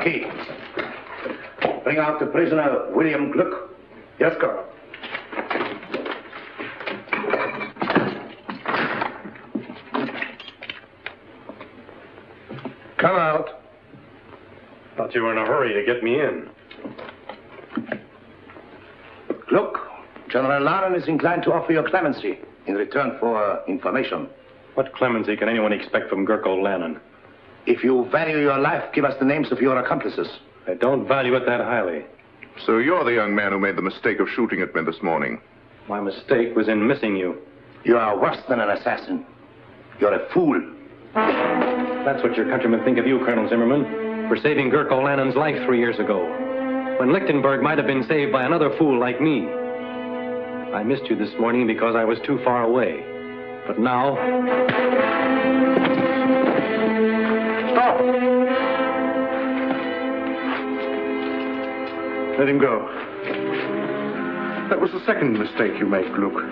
Marquis. Bring out the prisoner, William Gluck. Yes, Colonel. Come out. Thought you were in a hurry to get me in. Look, General Lannon is inclined to offer you clemency in return for information. What clemency can anyone expect from Gurko Lannon? If you value your life, give us the names of your accomplices. I don't value it that highly. So you're the young man who made the mistake of shooting at me this morning. My mistake was in missing you. You are worse than an assassin. You're a fool. That's what your countrymen think of you, Colonel Zimmerman, for saving Gurko Lannon's life 3 years ago, when Lichtenberg might have been saved by another fool like me. I missed you this morning because I was too far away. But now... Stop! Let him go. That was the second mistake you make, Luke.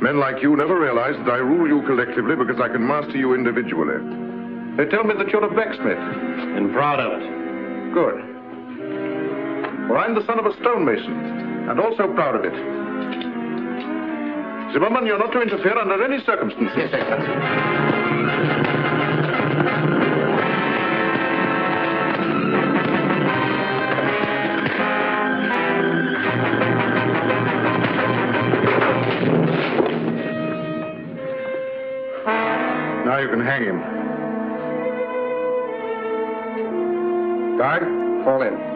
Men like you never realize that I rule you collectively because I can master you individually. They tell me that you're a blacksmith. And proud of it. Good. For I'm the son of a stonemason, and also proud of it. Zimmerman, you're not to interfere under any circumstances. Yes, Excellency. Now you can hang him. Guard, fall in.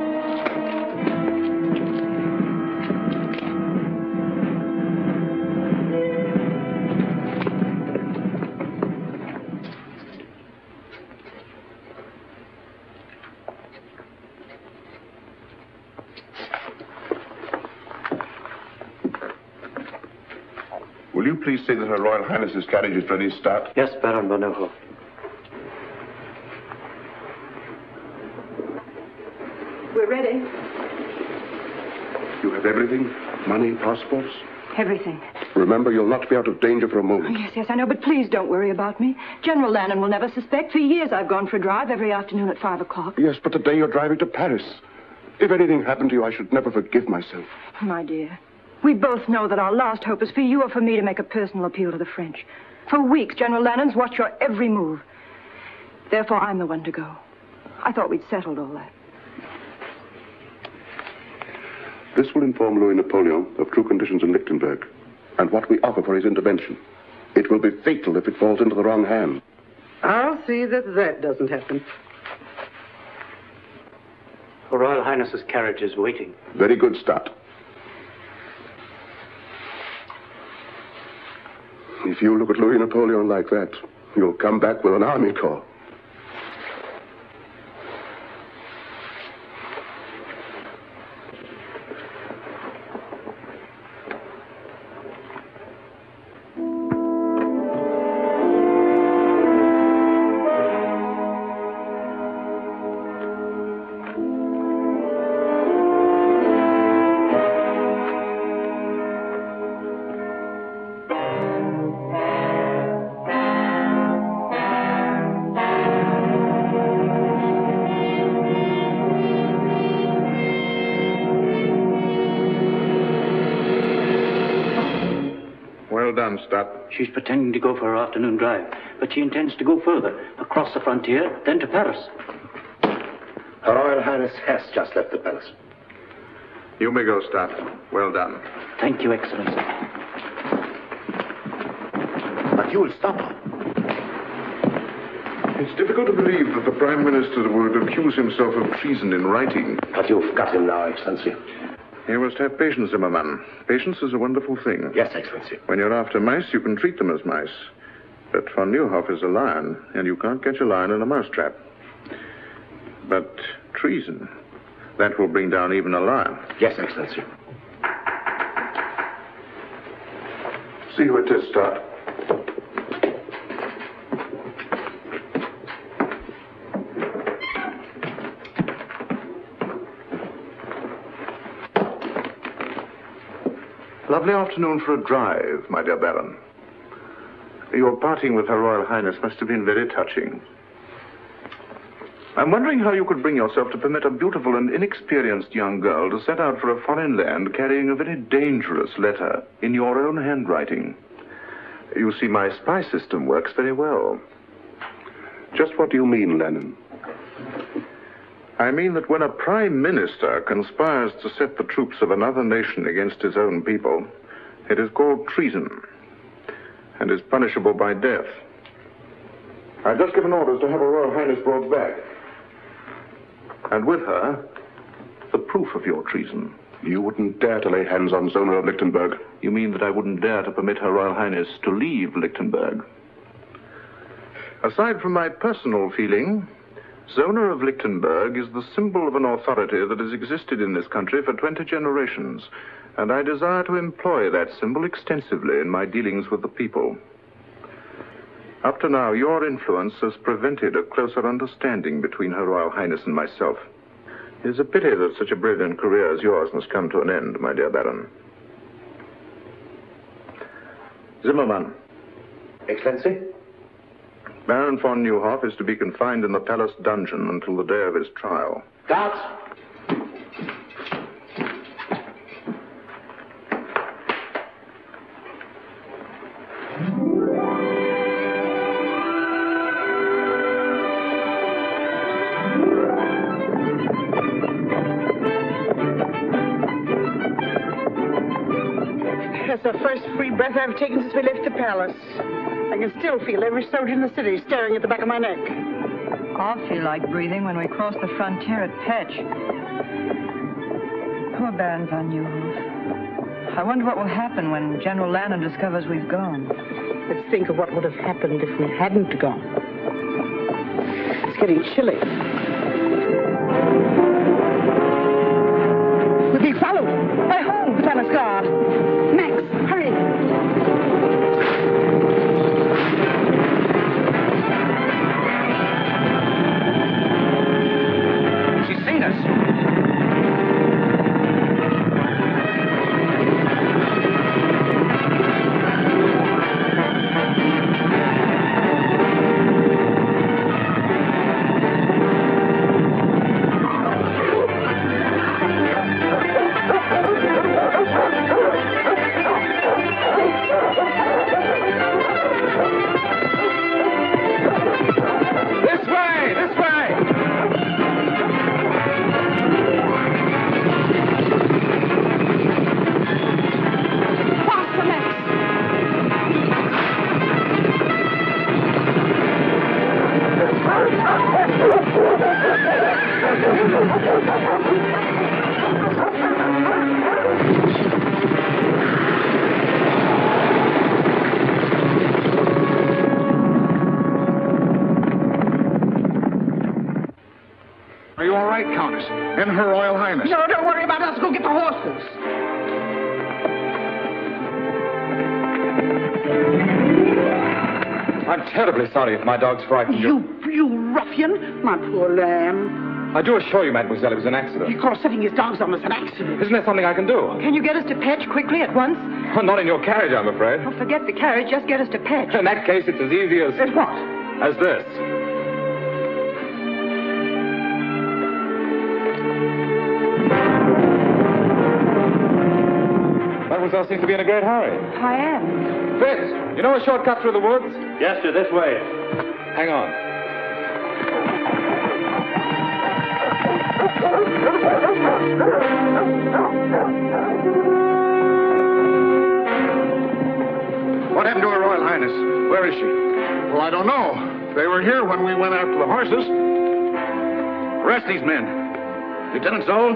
Will you please say that Her Royal Highness's carriage is ready to start? Yes, Baron Bonovo. We're ready. You have everything? Money, passports? Everything. Remember, you'll not be out of danger for a moment. Oh, yes, I know, but please don't worry about me. General Lannon will never suspect. For years I've gone for a drive every afternoon at 5 o'clock. Yes, but today you're driving to Paris. If anything happened to you, I should never forgive myself. My dear, we both know that our last hope is for you or for me to make a personal appeal to the French. For weeks, General Lannon's watched your every move. Therefore, I'm the one to go. I thought we'd settled all that. This will inform Louis Napoleon of true conditions in Lichtenberg and what we offer for his intervention. It will be fatal if it falls into the wrong hands. I'll see that that doesn't happen. Her Royal Highness's carriage is waiting. Very good start. If you look at Louis Napoleon like that, you'll come back with an army corps. She's pretending to go for her afternoon drive, but she intends to go further, across the frontier, then to Paris. Her Royal Highness has just left the palace. You may go, Stat. Well done. Thank you, Excellency. But you will stop her. It's difficult to believe that the Prime Minister would accuse himself of treason in writing. But you've got him now, Excellency. You must have patience, Zimmerman. Patience is a wonderful thing. Yes, Excellency. When you're after mice, you can treat them as mice. But von Neuhoff is a lion, and you can't catch a lion in a mousetrap. But treason, that will bring down even a lion. Yes, Excellency. See who it is, Stat. Lovely afternoon for a drive, my dear Baron. Your parting with Her Royal Highness must have been very touching. I'm wondering how you could bring yourself to permit a beautiful and inexperienced young girl to set out for a foreign land carrying a very dangerous letter in your own handwriting. You see, my spy system works very well. Just what do you mean, Lennon? I mean that when a prime minister conspires to set the troops of another nation against his own people, it is called treason and is punishable by death. I've just given orders to have Her Royal Highness brought back. And with her, the proof of your treason. You wouldn't dare to lay hands on Zona of Lichtenberg. You mean that I wouldn't dare to permit Her Royal Highness to leave Lichtenberg? Aside from my personal feeling, Zona of Lichtenberg is the symbol of an authority that has existed in this country for 20 generations, and I desire to employ that symbol extensively in my dealings with the people. Up to now, your influence has prevented a closer understanding between Her Royal Highness and myself. It is a pity that such a brilliant career as yours must come to an end, my dear Baron. Zimmermann. Excellency? Baron von Neuhoff is to be confined in the palace dungeon until the day of his trial. Guards! That's the first free breath I've taken since we left the palace. I can still feel every soldier in the city staring at the back of my neck. I'll feel like breathing when we cross the frontier at Petch. Poor Baron von Neuhoff. I wonder what will happen when General Lannon discovers we've gone. Let's think of what would have happened if we hadn't gone. It's getting chilly. We're being followed. By whom? The palace guard. Max, hurry. She's seen us. Are you all right, Countess? And Her Royal Highness? No, don't worry about us. Go get the horses. I'm terribly sorry if my dog's frightened you. You ruffian. My poor lamb. I do assure you, mademoiselle, it was an accident. He calls setting his dogs on us an accident. Isn't there something I can do? Can you get us to Petch quickly at once? Oh, not in your carriage, I'm afraid. Oh, forget the carriage. Just get us to Petch. In that case, it's as easy as... As what? As this. Mademoiselle seems to be in a great hurry. I am. Fitz, you know a shortcut through the woods? Yes, sir, this way. Hang on. What happened to Her Royal Highness? Where is she? Well, I don't know. They were here when we went after the horses. Arrest these men. Lieutenant Zoll,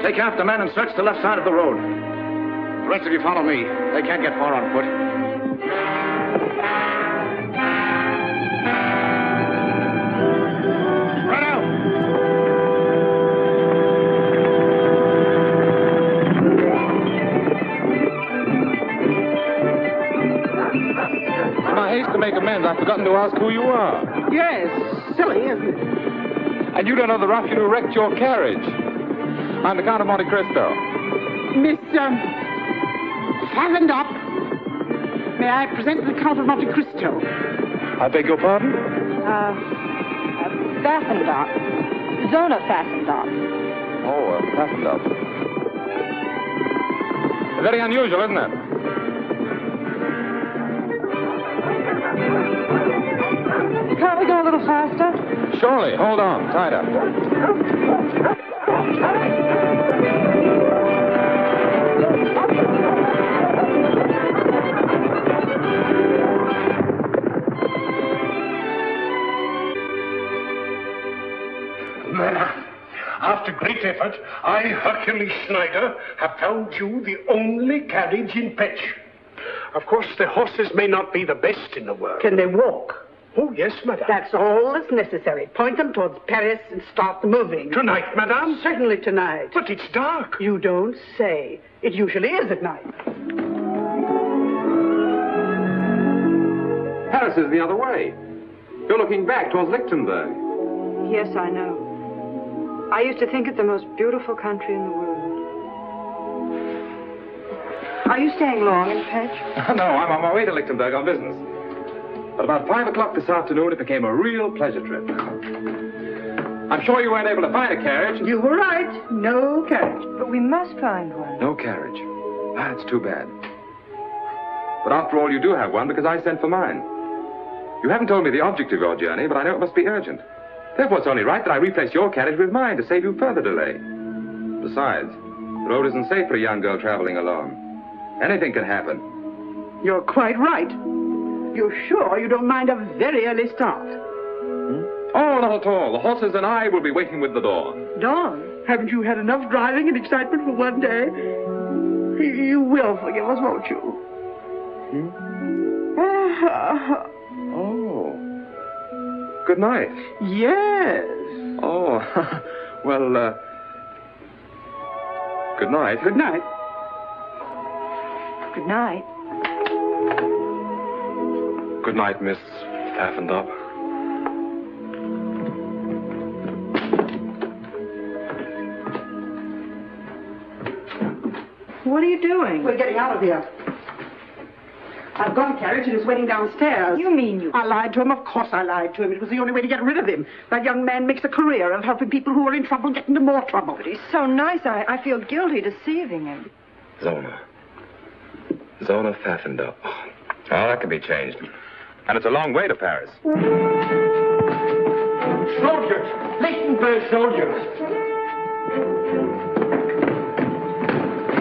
take half the men and search the left side of the road. The rest of you follow me. They can't get far on foot. Spread out. In my haste to make amends, I've forgotten to ask who you are. Yes, silly, isn't it? And you don't know the ruffian who wrecked your carriage. I'm the Count of Monte Cristo. Miss, Fastened up. May I present the Count of Monte Cristo? I beg your pardon? Fastened up. Zona fastened up. Oh, fastened up. Very unusual, isn't it? Can't we go a little faster? Surely. Hold on. Tied up. After great effort, I, Hercules Schneider, have found you the only carriage in Petch. Of course, the horses may not be the best in the world. Can they walk? Oh, yes, madame. That's all that's necessary. Point them towards Paris and start them moving. Tonight, madame? Certainly tonight. But it's dark. You don't say. It usually is at night. Paris is the other way. You're looking back towards Lichtenberg. Yes, I know. I used to think it the most beautiful country in the world. Are you staying long in Petch? No, I'm on my way to Lichtenberg on business. But about 5 o'clock this afternoon, it became a real pleasure trip. I'm sure you weren't able to find a carriage. You were right. No carriage. But we must find one. No carriage. That's too bad. But after all, you do have one because I sent for mine. You haven't told me the object of your journey, but I know it must be urgent. Therefore, it's only right that I replace your carriage with mine to save you further delay. Besides, the road isn't safe for a young girl traveling alone. Anything can happen. You're quite right. You're sure you don't mind a very early start? Oh, not at all. The horses and I will be waiting with the dawn. Dawn? Haven't you had enough driving and excitement for one day? You will forgive us, won't you? Oh. Good night. Yes. Oh, well, good night. Good night. Good night. Good night, Miss Pfaffendorf. What are you doing? We're getting out of here. I've got a carriage and it's waiting downstairs. You mean you... I lied to him. Of course I lied to him. It was the only way to get rid of him. That young man makes a career of helping people who are in trouble get into more trouble. But he's so nice. I feel guilty deceiving him. Zona Pfaffendorf. Oh, that can be changed. And it's a long way to Paris. Soldiers! Lichtenberg soldiers!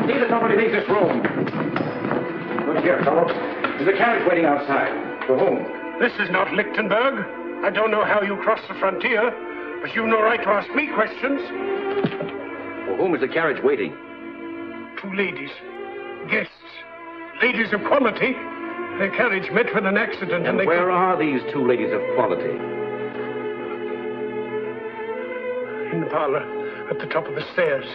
See that nobody leaves this room. Look here, fellow. There's a carriage waiting outside. For whom? This is not Lichtenberg. I don't know how you crossed the frontier, but you've no right to ask me questions. For whom is the carriage waiting? 2 ladies. Guests. Ladies of quality. Their carriage met with an accident and they... Where are these 2 ladies of quality? In the parlor, at the top of the stairs.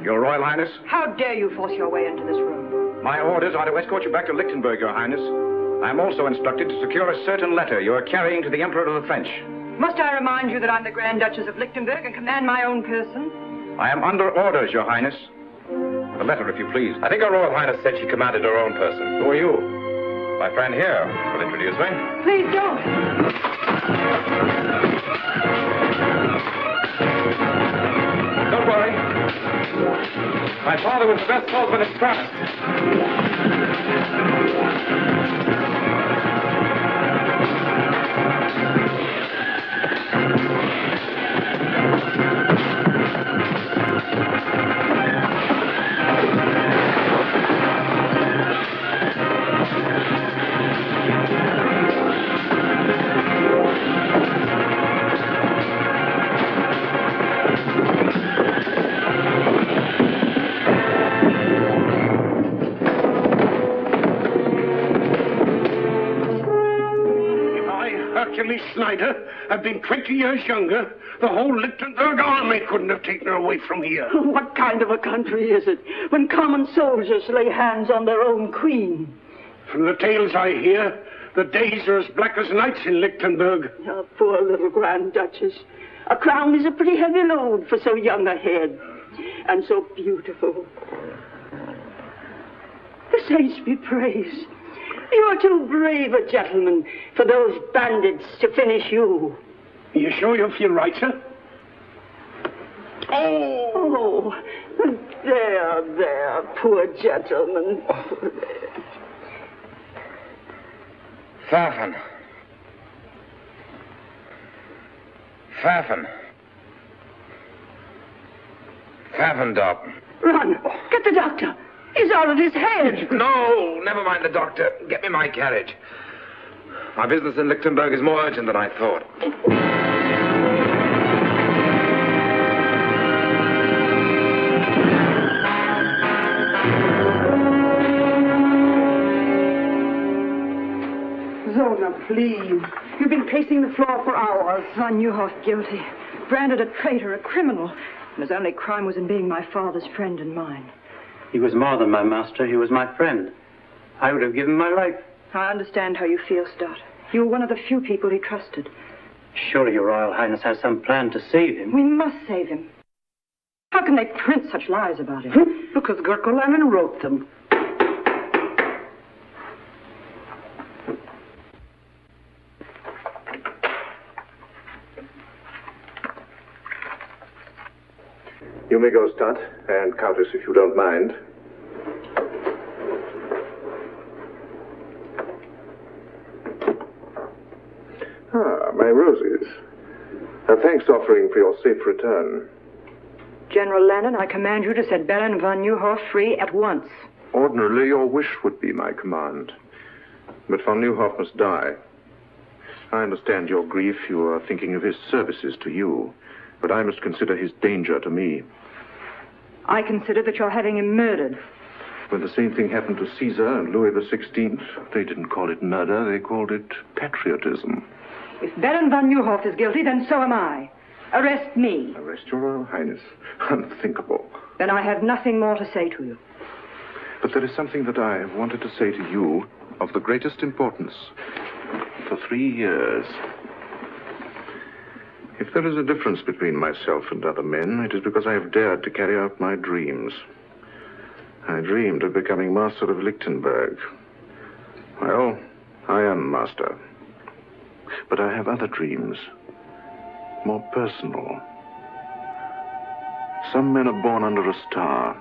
Your Royal Highness? How dare you force your way into this room? My orders are to escort you back to Lichtenberg, Your Highness. I am also instructed to secure a certain letter you are carrying to the Emperor of the French. Must I remind you that I'm the Grand Duchess of Lichtenberg and command my own person? I am under orders, Your Highness. The letter, if you please. I think Her Royal Highness said she commanded her own person. Who are you? My friend here will introduce me. Please don't. Don't worry. My father was the best swordsman in France. Hercules Schneider had been 20 years younger, the whole Lichtenberg army couldn't have taken her away from here. What kind of a country is it when common soldiers lay hands on their own queen? From the tales I hear, the days are as black as nights in Lichtenberg. Oh, poor little Grand Duchess. A crown is a pretty heavy load for so young a head. And so beautiful. The saints be praised. You are too brave a gentleman for those bandits to finish you. Are you sure you feel right, sir? Oh, there, poor gentleman. Pfaffen. Pfaffendorp. Run, get the doctor. He's out of his head. No, never mind the doctor. Get me my carriage. My business in Lichtenberg is more urgent than I thought. Zona, please. You've been pacing the floor for hours. Von Neuhoff guilty. Branded a traitor, a criminal. And his only crime was in being my father's friend and mine. He was more than my master. He was my friend. I would have given my life. I understand how you feel, Stott. You were one of the few people he trusted. Surely your Royal Highness has some plan to save him. We must save him. How can they print such lies about him? Because Gurko Lenin wrote them. You may go, Stott, and Countess, if you don't mind. Ah, my roses. A thanks offering for your safe return. General Lennon, I command you to set Baron von Neuhoff free at once. Ordinarily, your wish would be my command. But von Neuhoff must die. I understand your grief. You are thinking of his services to you. But I must consider his danger to me. I consider that you're having him murdered. When the same thing happened to Caesar and Louis XVI, they didn't call it murder, they called it patriotism. If Baron von Neuhoff is guilty, then so am I. Arrest me. Arrest your Royal Highness? Unthinkable. Then I have nothing more to say to you. But there is something that I have wanted to say to you of the greatest importance. For 3 years. If there is a difference between myself and other men, it is because I have dared to carry out my dreams. I dreamed of becoming master of Lichtenberg. Well, I am master. But I have other dreams, more personal. Some men are born under a star.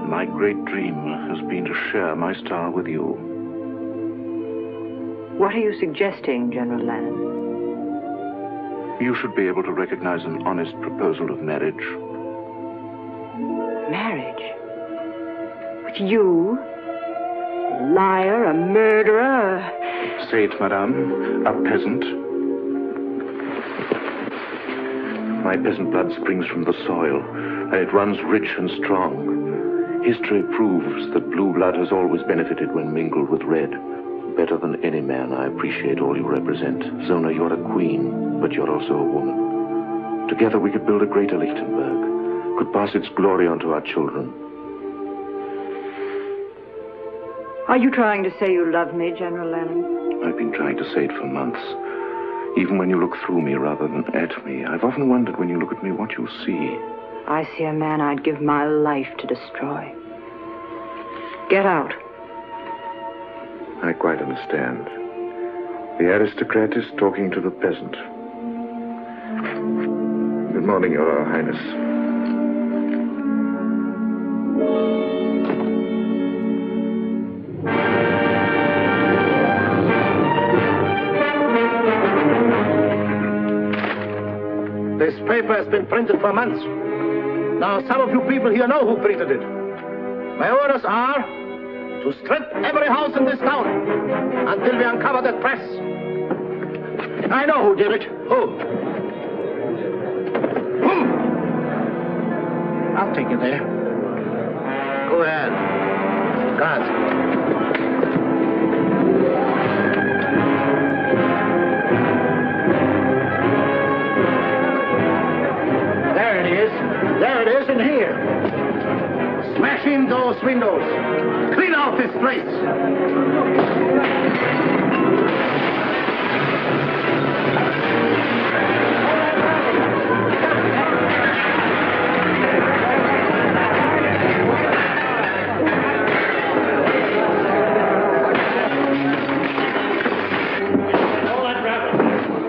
My great dream has been to share my star with you. What are you suggesting, General Lennon? You should be able to recognize an honest proposal of marriage. Marriage? With you? A liar, a murderer, Say it, madame. A peasant. My peasant blood springs from the soil, and it runs rich and strong. History proves that blue blood has always benefited when mingled with red. Better than any man, I appreciate all you represent. Zona, you're a queen, but you're also a woman. Together we could build a greater Lichtenberg, could pass its glory on to our children. Are you trying to say you love me, General Lennon? I've been trying to say it for months. Even when you look through me rather than at me, I've often wondered when you look at me what you see. I see a man I'd give my life to destroy. Get out. I quite understand. The aristocrat is talking to the peasant. Good morning, Your Royal Highness. This paper has been printed for months. Now, some of you people here know who printed it. My orders are to strip every house in this town until we uncover that press. I know who did it. Who? I'll take you there. Go ahead. Guards. There it is in here. Smash in those windows. Clean out this place.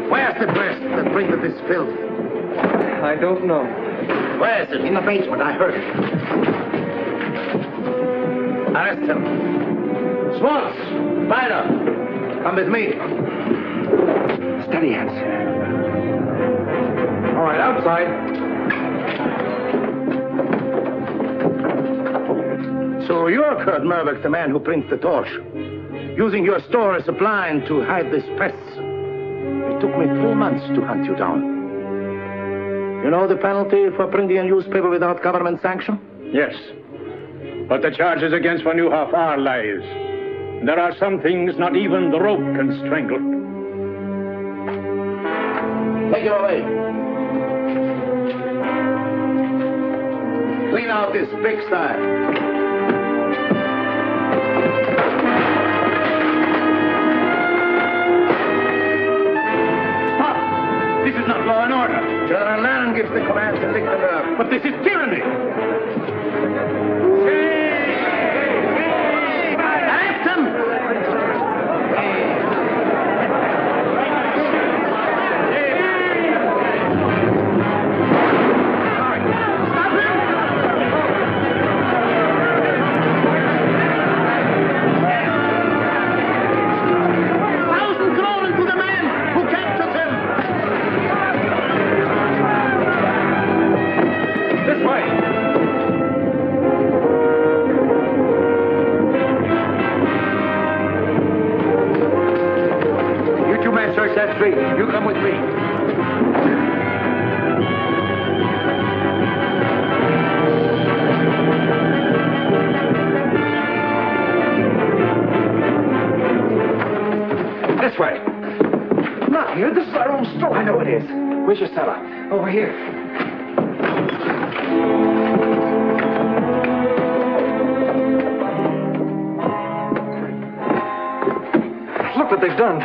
Where's the press that brings this filth? I don't know. Where is it? In the basement. I heard it. Arrest him. Schwartz! Spider! Come with me. Steady, hands. All right, outside. So you're Kurt Merbeck, the man who prints the torch, using your store as a blind to hide this press. It took me 3 months to hunt you down. You know the penalty for printing a newspaper without government sanction? Yes. But the charges against von Neuhoff are lies. There are some things not even the rope can strangle. Take it away. Clean out this pigsty. This is not law and order. General Lannon gives the command to Lichtenberg. But this is tyranny. Arrest him! Stop him! 1,000 kronen to the man who captures him! This way. You two men search that street. You come with me. This way. Not here. This is our own store. I know it is. Where's your cellar? Over here. Look what they've done.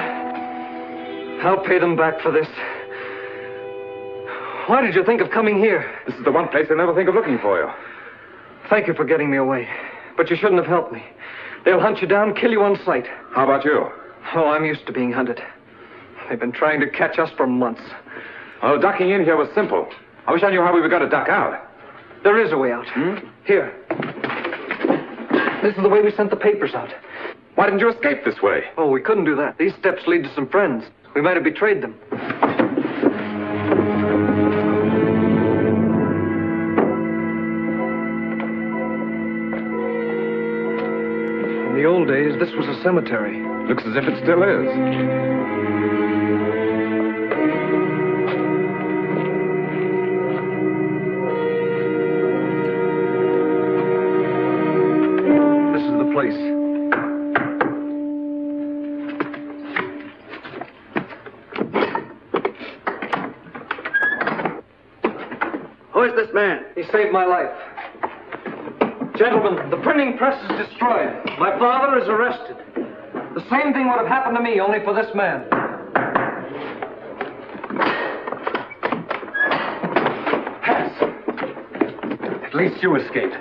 I'll pay them back for this. Why did you think of coming here? This is the one place they'll never think of looking for you. Thank you for getting me away. But you shouldn't have helped me. They'll hunt you down, kill you on sight. How about you? Oh, I'm used to being hunted. They've been trying to catch us for months. Oh, ducking in here was simple. I wish I knew how we were going to duck out. There is a way out. Here. This is the way we sent the papers out. Why didn't you escape this way? Oh, we couldn't do that. These steps lead to some friends. We might have betrayed them. In the old days, this was a cemetery. Looks as if it still is. This is the place. Who is this man? He saved my life. Gentlemen, the printing press is destroyed. My father is arrested. The same thing would have happened to me, only for this man. Pass. At least you escaped.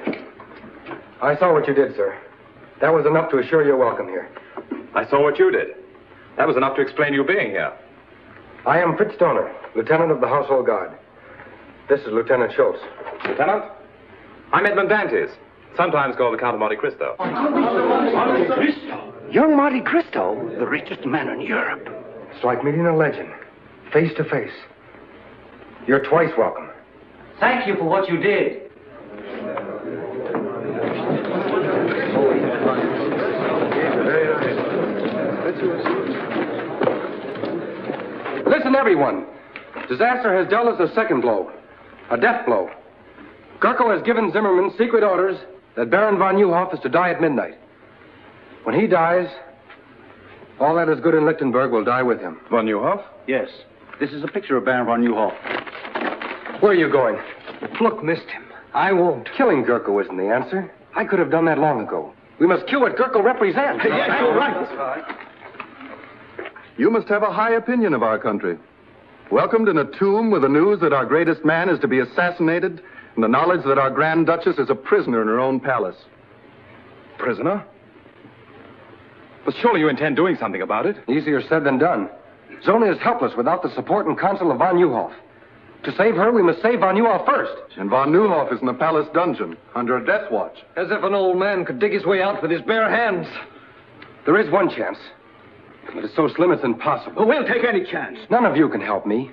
I saw what you did, sir. That was enough to assure your welcome here. I saw what you did. That was enough to explain you being here. I am Fritz Stoner, Lieutenant of the Household Guard. This is Lieutenant Schultz. Lieutenant? I'm Edmund Dantes, sometimes called the Count of Monte Cristo. Monte Cristo? Young Monte Cristo? The richest man in Europe. It's like meeting a legend, face to face. You're twice welcome. Thank you for what you did. Listen, everyone. Disaster has dealt us a second blow. A death blow. Gurko has given Zimmerman secret orders that Baron von Neuhoff is to die at midnight. When he dies, all that is good in Lichtenberg will die with him. Von Neuhoff? Yes. This is a picture of Baron von Neuhoff. Where are you going? Look, missed him. I won't. Killing Gurko isn't the answer. I could have done that long ago. We must kill what Gurko represents. Yes, you're right. You must have a high opinion of our country. Welcomed in a tomb with the news that our greatest man is to be assassinated and the knowledge that our Grand Duchess is a prisoner in her own palace. Prisoner? But surely you intend doing something about it. Easier said than done. Zona is helpless without the support and counsel of von Neuhoff. To save her, we must save von Neuhoff first. And von Neuhoff is in the palace dungeon, under a death watch. As if an old man could dig his way out with his bare hands. There is one chance. But it's so slim it's impossible. Well, we'll take any chance. None of you can help me.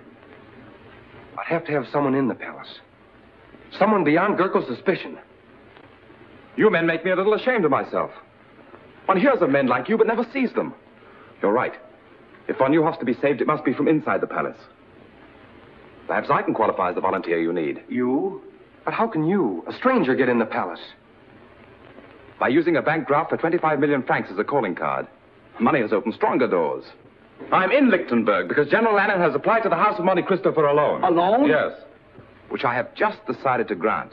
I'd have to have someone in the palace. Someone beyond Gurko's suspicion. You men make me a little ashamed of myself. One hears of men like you, but never sees them. You're right. If von Neuhoff's to be saved, it must be from inside the palace. Perhaps I can qualify as the volunteer you need. You? But how can you, a stranger, get in the palace? By using a bank draft for 25 million francs as a calling card. Money has opened stronger doors. I'm in Lichtenberg because General Lannon has applied to the House of Monte Cristo for a loan. A loan? Yes. Which I have just decided to grant.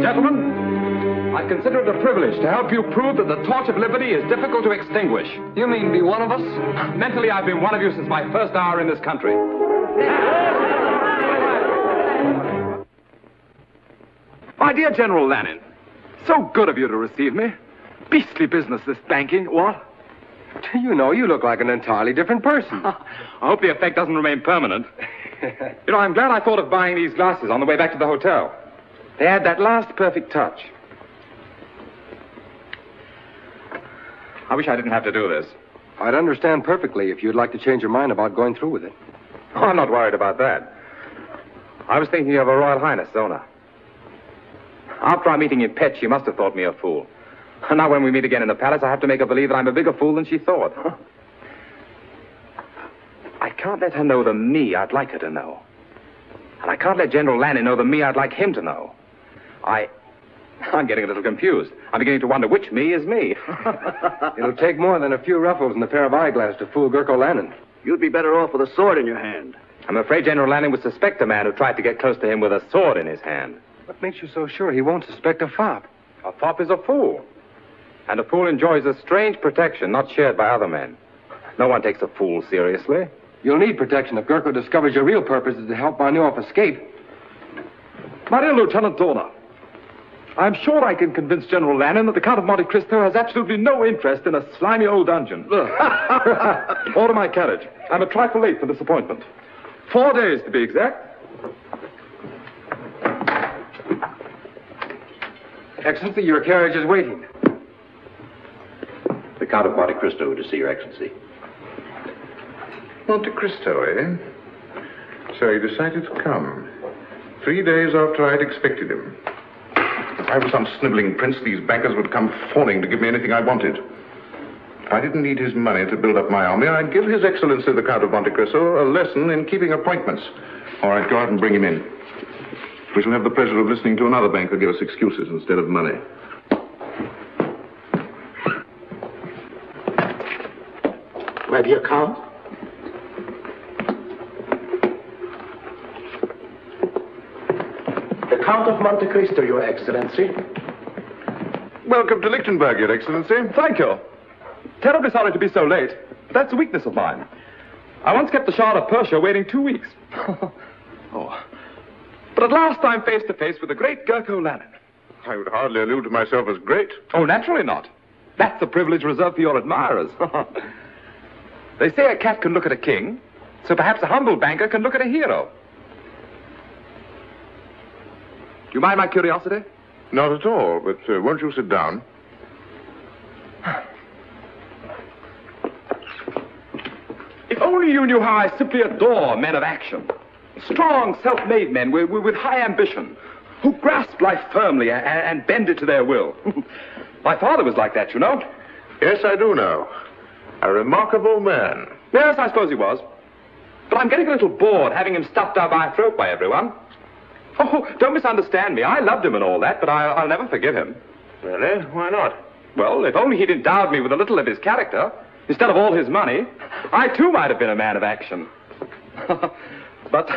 Gentlemen, I consider it a privilege to help you prove that the torch of liberty is difficult to extinguish. You mean be one of us? Mentally, I've been one of you since my first hour in this country. My dear General Lannon, so good of you to receive me. Beastly business, this banking, what? Do you know, you look like an entirely different person. I hope the effect doesn't remain permanent. You know, I'm glad I thought of buying these glasses on the way back to the hotel. They add that last perfect touch. I wish I didn't have to do this. I'd understand perfectly if you'd like to change your mind about going through with it. Oh, I'm not worried about that. I was thinking of Her Royal Highness, Zona. After our meeting in Pet, she must have thought me a fool. And now when we meet again in the palace, I have to make her believe that I'm a bigger fool than she thought. I can't let her know the me I'd like her to know. And I can't let General Lannon know the me I'd like him to know. I'm getting a little confused. I'm beginning to wonder which me is me. It'll take more than a few ruffles and a pair of eyeglasses to fool Gurko Lannon. You'd be better off with a sword in your hand. I'm afraid General Lannon would suspect a man who tried to get close to him with a sword in his hand. What makes you so sure he won't suspect a fop? A fop is a fool. And a fool enjoys a strange protection not shared by other men. No one takes a fool seriously. You'll need protection if Gurko discovers your real purpose is to help von Neuhoff escape. My dear Lieutenant Dorner, I'm sure I can convince General Lannon that the Count of Monte Cristo has absolutely no interest in a slimy old dungeon. Order my carriage. I'm a trifle late for this appointment. 4 days, to be exact. Excellency, your carriage is waiting. The Count of Monte Cristo to see Your Excellency. Monte Cristo, eh? So he decided to come. 3 days after I'd expected him. If I was some sniveling prince, these bankers would come fawning to give me anything I wanted. If I didn't need his money to build up my army, I'd give His Excellency the Count of Monte Cristo a lesson in keeping appointments. Or I'd go out and bring him in. We shall have the pleasure of listening to another banker give us excuses instead of money. My dear Count. The Count of Monte Cristo, Your Excellency. Welcome to Lichtenberg, Your Excellency. Thank you. Terribly sorry to be so late. But that's a weakness of mine. I once kept the Shah of Persia waiting 2 weeks. Oh. But at last I'm face to face with the great Gurko Lannon. I would hardly allude to myself as great. Oh, naturally not. That's a privilege reserved for your admirers. They say a cat can look at a king, so perhaps a humble banker can look at a hero. Do you mind my curiosity? Not at all, but won't you sit down? If only you knew how I simply adore men of action. Strong, self-made men with high ambition, who grasp life firmly and bend it to their will. My father was like that, you know. Yes, I do know. A remarkable man. Yes, I suppose he was. But I'm getting a little bored having him stuffed down my throat by everyone. Oh, don't misunderstand me. I loved him and all that, but I'll never forgive him. Really? Why not? Well, if only he'd endowed me with a little of his character, instead of all his money, I too might have been a man of action. But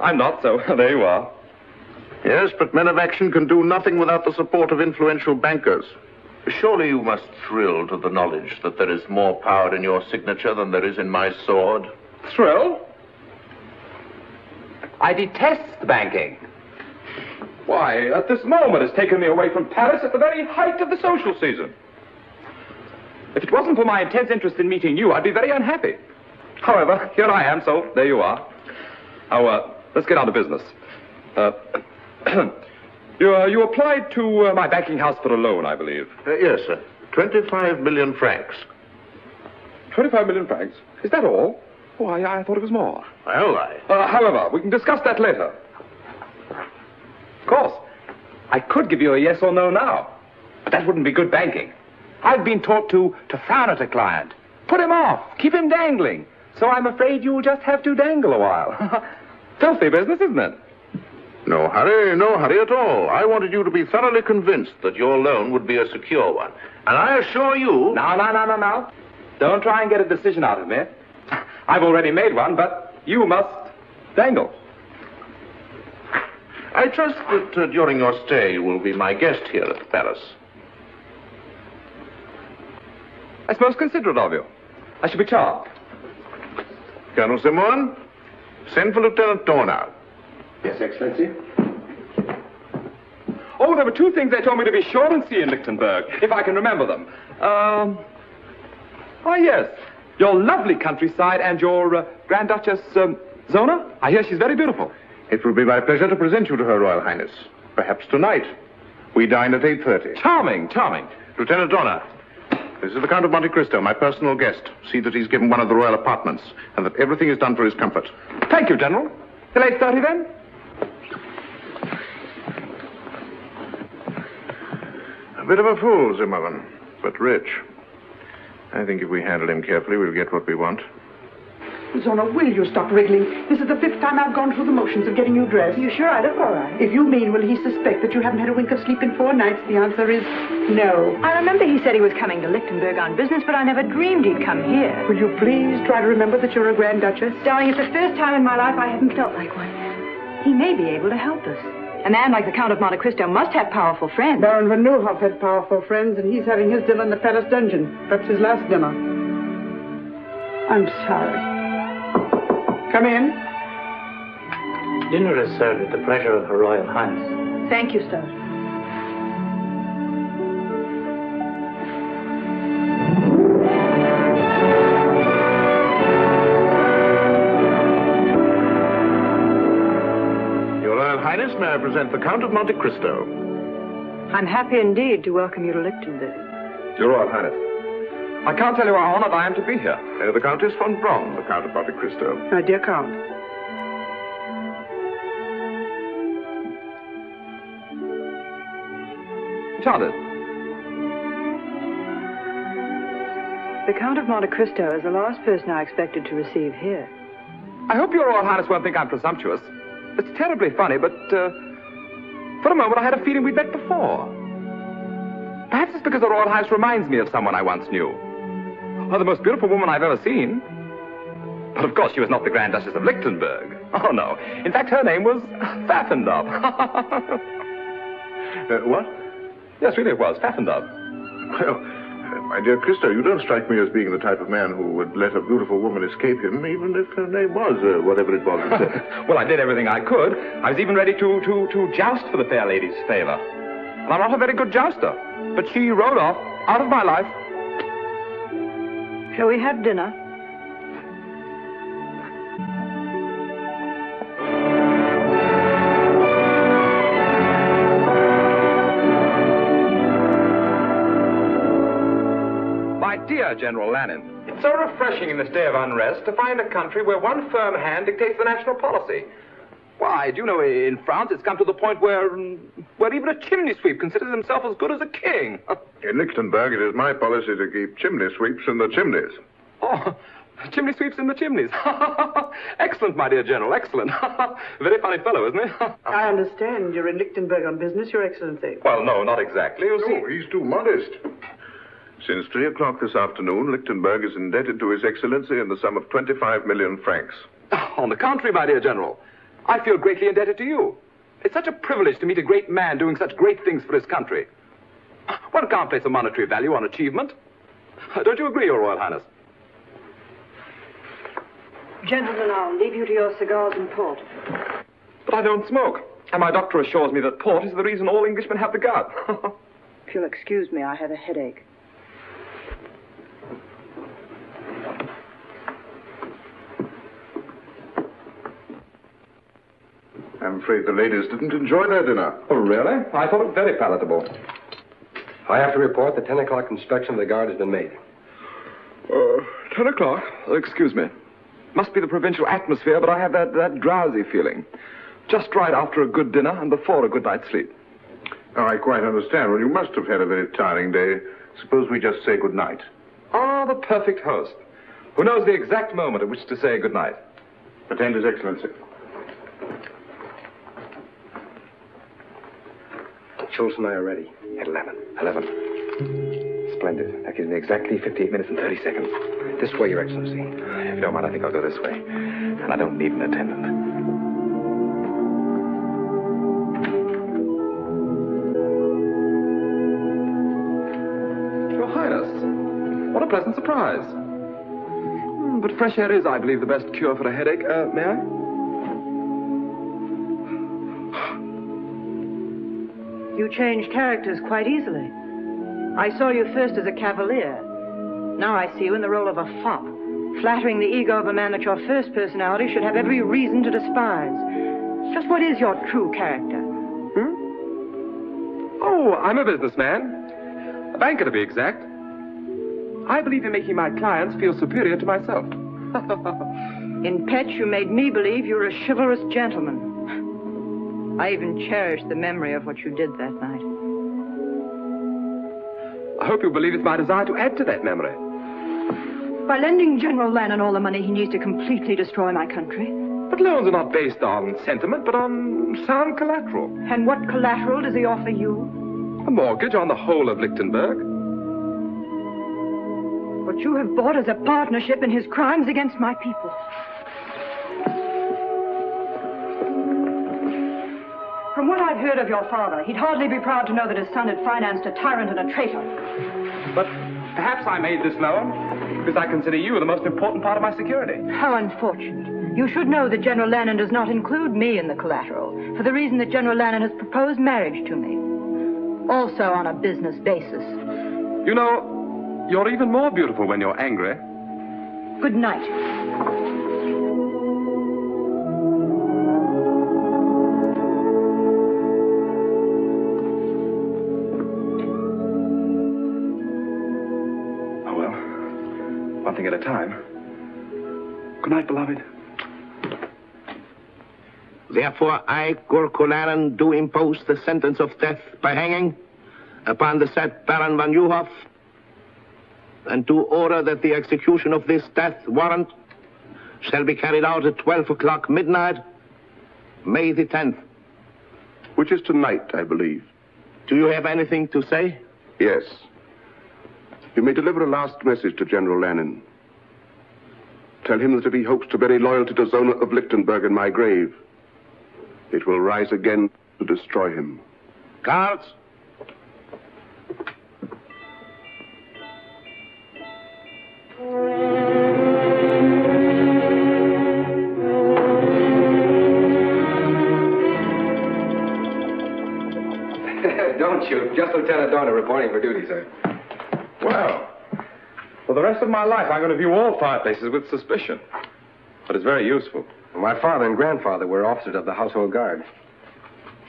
I'm not, so there you are. Yes, but men of action can do nothing without the support of influential bankers. Surely you must thrill to the knowledge that there is more power in your signature than there is in my sword. Thrill? I detest banking. Why, at this moment it's taken me away from Paris at the very height of the social season. If it wasn't for my intense interest in meeting you, I'd be very unhappy. However, here I am, so there you are. Now, let's get on to business. You applied to my banking house for a loan, I believe. Yes, sir. 25 million francs. 25 million francs? Is that all? Oh, I thought it was more. Well, however, we can discuss that later. Of course, I could give you a yes or no now, but that wouldn't be good banking. I've been taught to frown at a client, put him off, keep him dangling. So I'm afraid you'll just have to dangle a while. Filthy business, isn't it? No hurry at all. I wanted you to be thoroughly convinced that your loan would be a secure one. And I assure you... No. Don't try and get a decision out of me. I've already made one, but you must dangle. I trust that during your stay you will be my guest here at the palace. That's most considerate of you. I shall be charmed. Colonel Simon, send for Lieutenant Dorner. Yes, Excellency. Oh, there were two things they told me to be sure and see in Lichtenberg, if I can remember them. Yes. Your lovely countryside and your Grand Duchess, Zona. I hear she's very beautiful. It will be my pleasure to present you to Her Royal Highness. Perhaps tonight. We dine at 8:30. Charming. Lieutenant Dorner, this is the Count of Monte Cristo, my personal guest. See that he's given one of the royal apartments, and that everything is done for his comfort. Thank you, General. Till 8:30 then? A bit of a fool, Zimmerman, but rich. I think if we handle him carefully, we'll get what we want. Zona, will you stop wriggling? This is the 5th time I've gone through the motions of getting you dressed. You sure I look all right? If you mean, will he suspect that you haven't had a wink of sleep in 4 nights, the answer is no. I remember he said he was coming to Lichtenberg on business, but I never dreamed he'd come here. Will you please try to remember that you're a Grand Duchess? Darling, it's the first time in my life I haven't felt like one. He may be able to help us. A man like the Count of Monte Cristo must have powerful friends. Baron Van Nieuwhof had powerful friends, and he's having his dinner in the palace dungeon. Perhaps his last dinner. I'm sorry. Come in. Dinner is served at the pleasure of Her Royal Highness. Thank you, sir. Your Royal Highness, may I present the Count of Monte Cristo? I'm happy indeed to welcome you to Lichtenberg. Your Royal Highness, I can't tell you how honored I am to be here. The Countess von Braun, the Count of Monte Cristo. My dear Count. Charlotte. The Count of Monte Cristo is the last person I expected to receive here. I hope Your Royal Highness won't think I'm presumptuous. It's terribly funny, but for a moment I had a feeling we'd met before. Perhaps it's because the Royal Highness reminds me of someone I once knew. Oh, the most beautiful woman I've ever seen. But of course she was not the Grand Duchess of Lichtenberg. Oh, no. In fact, her name was Pfaffendub. What? Yes, really it was, Pfaffendub. Well, my dear Cristo, you don't strike me as being the type of man who would let a beautiful woman escape him, even if her name was whatever it was itself. Well, I did everything I could. I was even ready to joust for the fair lady's favor. And I'm not a very good jouster. But she rode off, out of my life. Shall we have dinner? My dear General Lannon, it's so refreshing in this day of unrest to find a country where one firm hand dictates the national policy. Why, do you know, in France it's come to the point where even a chimney sweep considers himself as good as a king. In Lichtenberg, it is my policy to keep chimney sweeps in the chimneys. Oh, chimney sweeps in the chimneys. Excellent, my dear General, excellent. Very funny fellow, isn't he? I understand you're in Lichtenberg on business, Your Excellency. Well, no, not exactly. You see... No, he's too modest. Since 3 o'clock this afternoon, Lichtenberg is indebted to His Excellency in the sum of 25 million francs. On the contrary, my dear General, I feel greatly indebted to you. It's such a privilege to meet a great man doing such great things for his country. One can't place a monetary value on achievement. Don't you agree, Your Royal Highness? Gentlemen, I'll leave you to your cigars and port. But I don't smoke. And my doctor assures me that port is the reason all Englishmen have the gout. If you'll excuse me, I have a headache. I'm afraid the ladies didn't enjoy their dinner. Oh, really? I thought it very palatable. I have to report the 10 o'clock inspection of the guard has been made. 10 o'clock? Excuse me. Must be the provincial atmosphere, but I have that drowsy feeling. Just right after a good dinner and before a good night's sleep. Oh, I quite understand. Well, you must have had a very tiring day. Suppose we just say good night. Ah, the perfect host, who knows the exact moment at which to say good night. Attend His Excellency. Schultz and I are ready. At 11. 11. Splendid. That gives me exactly 58 minutes and 30 seconds. This way, Your Excellency. If you don't mind, I think I'll go this way. And I don't need an attendant. Your Highness, what a pleasant surprise. But fresh air is, I believe, the best cure for a headache. May I? You change characters quite easily. I saw you first as a cavalier. Now I see you in the role of a fop, flattering the ego of a man that your first personality should have every reason to despise. Just what is your true character? Oh, I'm a businessman. A banker, to be exact. I believe in making my clients feel superior to myself. In Petch, you made me believe you were a chivalrous gentleman. I even cherish the memory of what you did that night. I hope you believe it's my desire to add to that memory. By lending General Lannon all the money he needs to completely destroy my country. But loans are not based on sentiment, but on sound collateral. And what collateral does he offer you? A mortgage on the whole of Lichtenberg. What you have bought is a partnership in his crimes against my people. From what I've heard of your father, he'd hardly be proud to know that his son had financed a tyrant and a traitor. But perhaps I made this loan because I consider you the most important part of my security. How unfortunate. You should know that General Lannon does not include me in the collateral, for the reason that General Lannon has proposed marriage to me. Also on a business basis. You know, you're even more beautiful when you're angry. Good night. One thing at a time. Good night, beloved. Therefore, I, Gurkulanen, do impose the sentence of death by hanging upon the said Baron von Juhoff, and do order that the execution of this death warrant shall be carried out at 12 o'clock midnight, May the 10th. Which is tonight, I believe. Do you have anything to say? Yes. You may deliver a last message to General Lannon. Tell him that if he hopes to bury loyalty to Zona of Lichtenberg in my grave, it will rise again to destroy him. Guards! Don't shoot. Just Lieutenant Dorner reporting for duty, sir. Well, for the rest of my life, I'm going to view all fireplaces with suspicion. But it's very useful. My father and grandfather were officers of the household guard.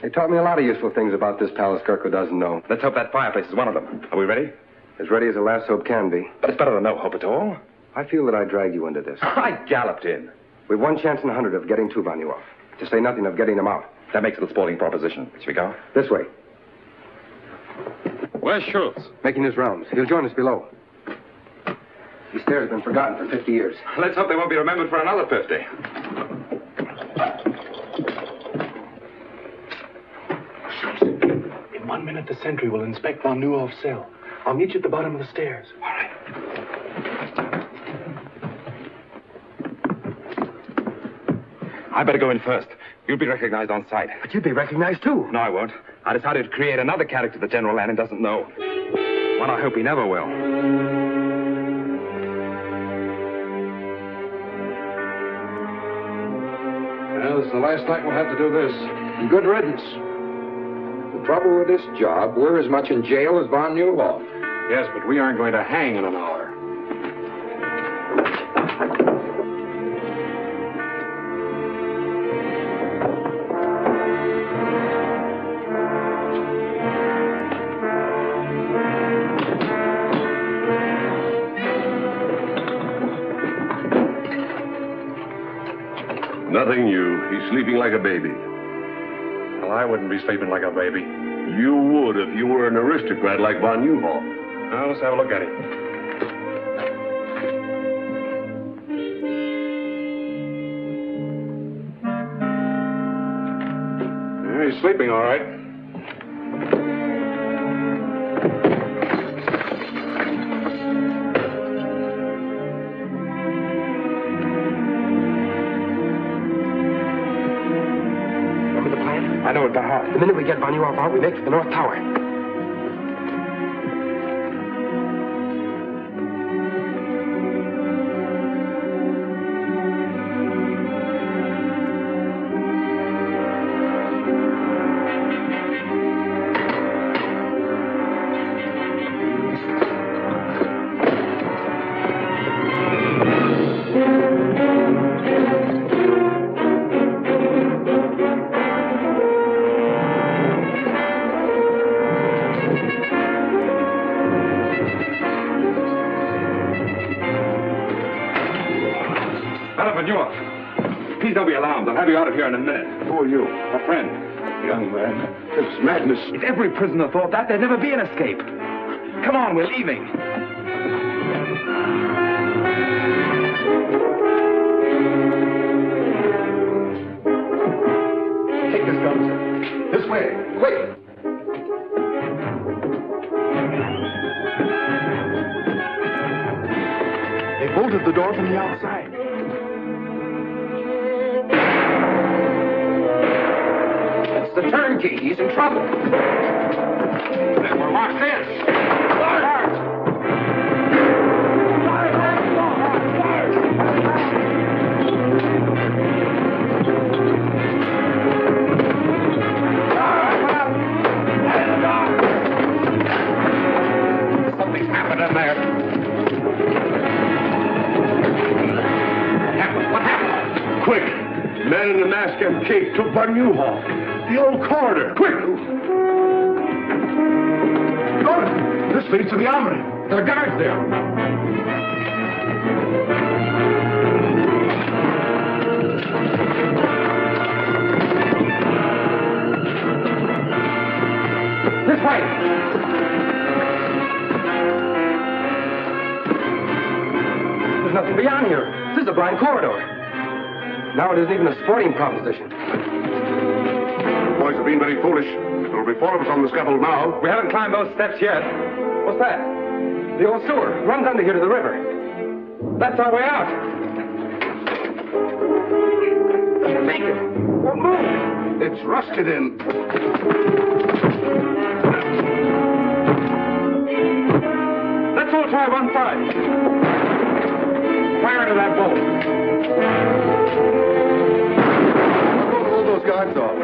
They taught me a lot of useful things about this palace Kirko doesn't know. Let's hope that fireplace is one of them. Are we ready? As ready as the last hope can be. But it's better than no hope at all. I feel that I dragged you into this. I galloped in. We've one chance in 100 of getting Tuvan off. To say nothing of getting him out. That makes it a sporting proposition. Shall we go? This way. Where's Schultz? Making his rounds. He'll join us below. These stairs have been forgotten for 50 years. Let's hope they won't be remembered for another 50. In 1 minute, the sentry will inspect von Neuhoff's cell. I'll meet you at the bottom of the stairs. All right. I better go in first. You'll be recognized on sight. But you'd be recognized, too. No, I won't. I decided to create another character that General Lannon doesn't know. One I hope he never will. Well, this is the last night we'll have to do this. Good riddance. The trouble with this job, we're as much in jail as Von Newhoff. Yes, but we aren't going to hang in an hour. Nothing new. He's sleeping like a baby. Well, I wouldn't be sleeping like a baby. You would if you were an aristocrat like Von Newhoff. Now, let's have a look at him. Yeah, he's sleeping all right. I know it by heart. The minute we get Von Newhoff out, we make for the North Tower. Please don't be alarmed. I'll have you out of here in a minute. Who are you? A friend. Young man, it's madness. If every prisoner thought that, there'd never be an escape. Come on, we're leaving. Take this gun, sir. This way. Quick. They bolted the door from the outside. That's the turnkey. He's in trouble. Then we're locked in. Something's happened in there. What happened? Quick! Man in the mask and cape took Von Newhoff. The old corridor. Quick! Good. This leads to the armory. There are guards there. This way! There's nothing beyond here. This is a blind corridor. Now it isn't even a sporting proposition. The boys have been very foolish. There will be 4 of us on the scaffold now. We haven't climbed those steps yet. What's that? The old sewer. Runs under here to the river. That's our way out. Make it. Won't move. It's rusted in. Let's all try one side. Fire into that bolt. Don't hold those guards off.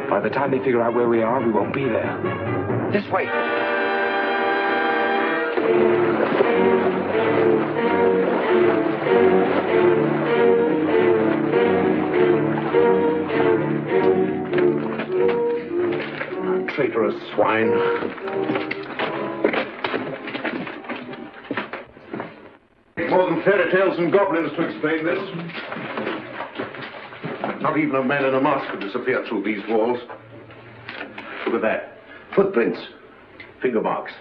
By the time they figure out where we are, we won't be there. This way. traitorous swine. More than fairy tales and goblins to explain this. Not even a man in a mask could disappear through these walls. Look at that. Footprints. Finger marks.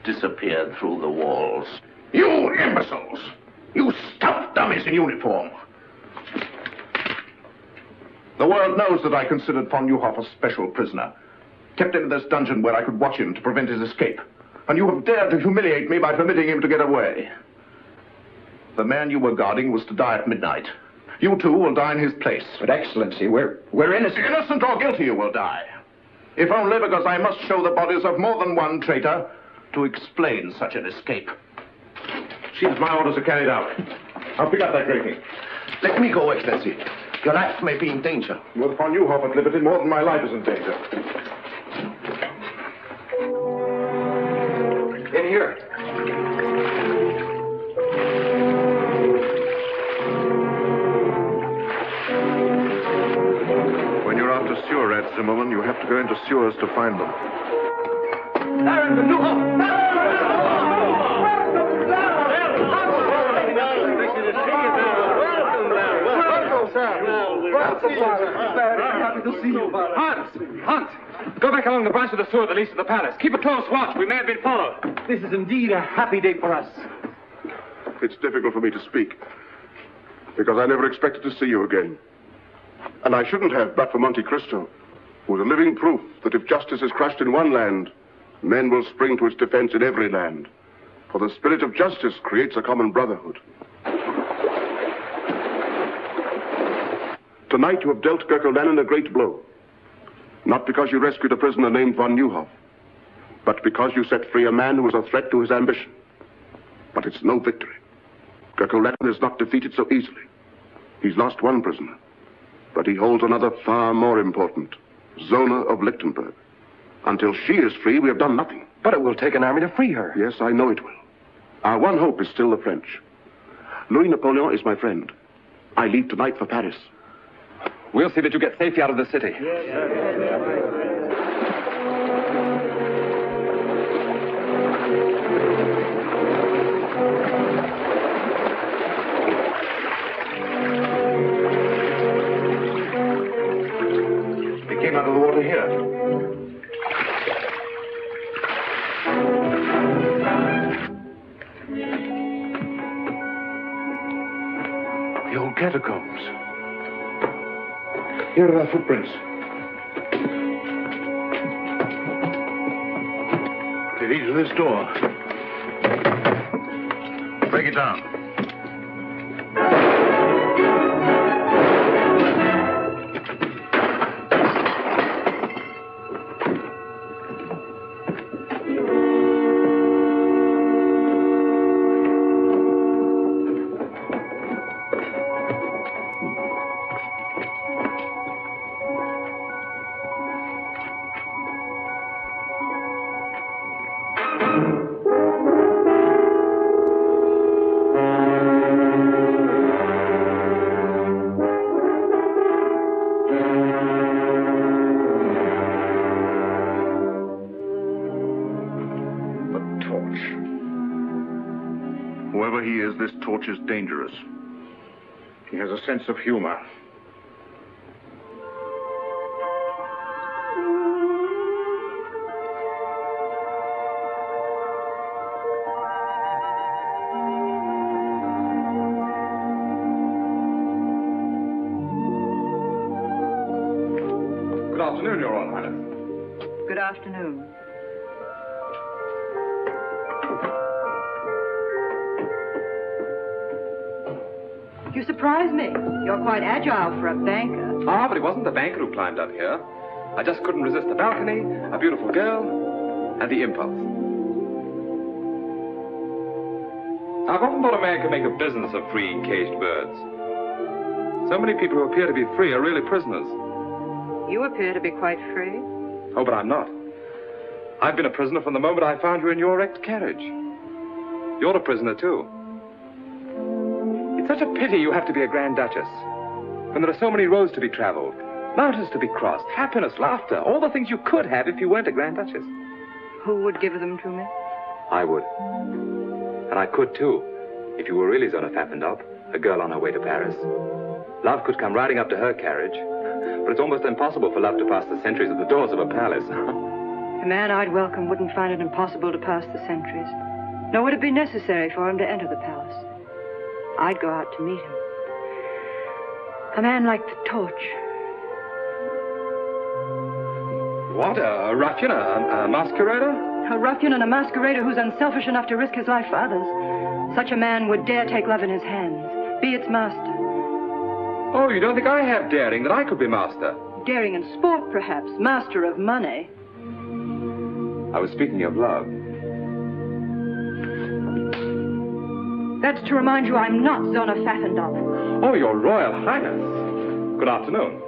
Disappeared through the walls. You imbeciles! You stuffed dummies in uniform! The world knows that I considered von Neuhoff a special prisoner. Kept him in this dungeon where I could watch him to prevent his escape. And you have dared to humiliate me by permitting him to get away. The man you were guarding was to die at midnight. You too will die in his place. But Excellency, we're innocent. Innocent or guilty, you will die. If only because I must show the bodies of more than one traitor to explain such an escape. See that my orders are carried out. I'll pick up that grating. Let me go, Excellency. Your life may be in danger. With von Neuhoff at liberty, more than my life is in danger. In here. When you're after sewer rats, Zimmerman, you have to go into sewers to find them. Baron von Neuhoff! Hans! Go back along the branch of the sewer that leads to the palace. Keep a close watch. We may have been followed. This is indeed a happy day for us. It's difficult for me to speak, because I never expected to see you again. And I shouldn't have, but for Monte Cristo, who was a living proof that if justice is crushed in one land, men will spring to its defense in every land. For the spirit of justice creates a common brotherhood. Tonight you have dealt Gerkel-Lannon a great blow. Not because you rescued a prisoner named von Neuhoff, but because you set free a man who was a threat to his ambition. But it's no victory. Gerkel-Lannon is not defeated so easily. He's lost one prisoner, but he holds another far more important, Zona of Lichtenberg. Until she is free, we have done nothing. But it will take an army to free her. Yes, I know it will. Our one hope is still the French. Louis Napoleon is my friend. I leave tonight for Paris. We'll see that you get safely out of the city. They came out of the water here. The old catacombs. Here are our footprints. They lead to this door. Break it down. This torch is dangerous. He has a sense of humor. Good afternoon, Your Royal Highness. Good afternoon. You surprise me. You're quite agile for a banker. Ah, but it wasn't the banker who climbed up here. I just couldn't resist the balcony, a beautiful girl, and the impulse. I've often thought a man could make a business of freeing caged birds. So many people who appear to be free are really prisoners. You appear to be quite free. Oh, but I'm not. I've been a prisoner from the moment I found you in your wrecked carriage. You're a prisoner, too. It's such a pity you have to be a Grand Duchess, when there are so many roads to be traveled, Mountains to be crossed, happiness, laughter, all the things you could have if you weren't a Grand Duchess. Who would give them to me? I would. And I could, too, if you were really Zona Pfaffendorf, a girl on her way to Paris. Love could come riding up to her carriage, but it's almost impossible for love to pass the sentries at the doors of a palace. The man I'd welcome wouldn't find it impossible to pass the sentries, nor would it be necessary for him to enter the palace. I'd go out to meet him. A man like the torch. What, a ruffian, a masquerader? A ruffian and a masquerader who's unselfish enough to risk his life for others. Such a man would dare take love in his hands, be its master. Oh, you don't think I have daring, that I could be master? Daring in sport, perhaps. Master of money. I was speaking of love. That's to remind you I'm not Zona Pfaffendorf. Oh, Your Royal Highness. Good afternoon.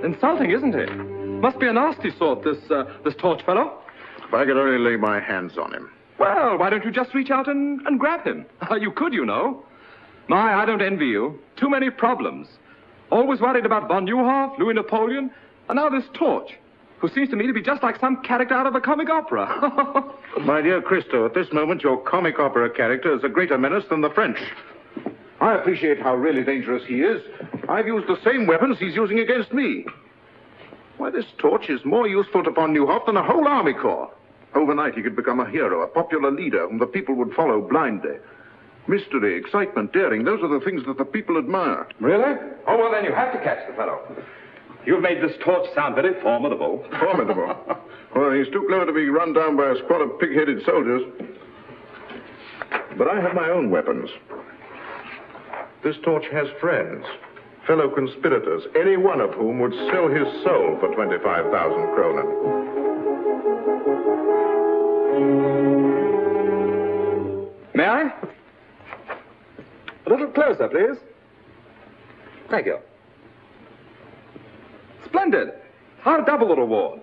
Insulting, isn't it? Must be a nasty sort, this torch fellow. If I could only lay my hands on him. Well, why don't you just reach out and grab him? You could, you know. My, I don't envy you. Too many problems. Always worried about von Neuhoff, Louis Napoleon, and now this torch, who seems to me to be just like some character out of a comic opera. My dear Christo, at this moment, your comic opera character is a greater menace than the French. I appreciate how really dangerous he is. I've used the same weapons he's using against me. Why, this torch is more useful to von Neuhoff than a whole army corps. Overnight, he could become a hero, a popular leader whom the people would follow blindly. Mystery, excitement, daring, those are the things that the people admire. Really? Oh, well, then you have to catch the fellow. You've made this torch sound very formidable. Formidable? Well, he's too clever to be run down by a squad of pig-headed soldiers. But I have my own weapons. This torch has friends, fellow conspirators, any one of whom would sell his soul for 25,000 kronen. May I? A little closer, please. Thank you. Splendid. I'll double the reward.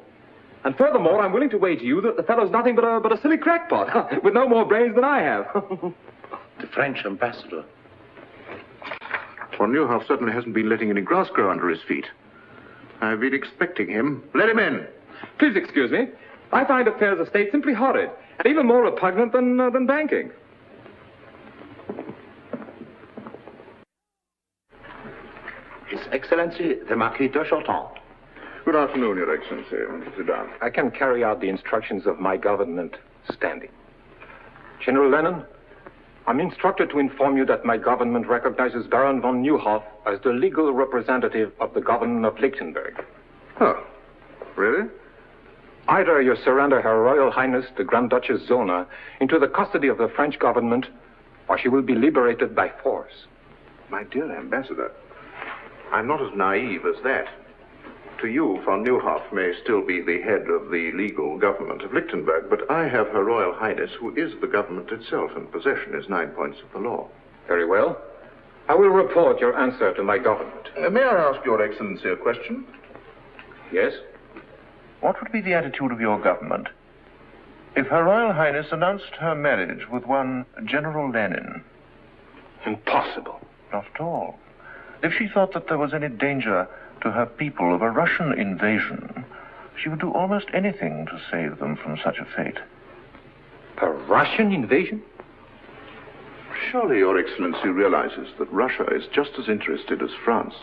And furthermore, I'm willing to wager you that the fellow's nothing but a silly crackpot, with no more brains than I have. The French ambassador. Von Neuhoff certainly hasn't been letting any grass grow under his feet. I've been expecting him. Let him in. Please excuse me. I find affairs of state simply horrid, and even more repugnant than banking. His Excellency, the Marquis de Chaulton. Good afternoon, Your Excellency. Sit down. I can carry out the instructions of my government standing. General Lennon, I'm instructed to inform you that my government recognizes Baron von Neuhoff as the legal representative of the government of Lichtenberg. Oh, really? Either you surrender Her Royal Highness, the Grand Duchess Zona, into the custody of the French government, or she will be liberated by force. My dear Ambassador, I'm not as naive as that. To you, von Neuhoff may still be the head of the legal government of Lichtenberg, but I have Her Royal Highness, who is the government itself, and possession is 9 points of the law. Very well. I will report your answer to my government. May I ask Your Excellency a question? Yes? What would be the attitude of your government if Her Royal Highness announced her marriage with one General Lenin? Impossible. Not at all. If she thought that there was any danger to her people of a Russian invasion, she would do almost anything to save them from such a fate. A Russian invasion? Surely Your Excellency realizes that Russia is just as interested as France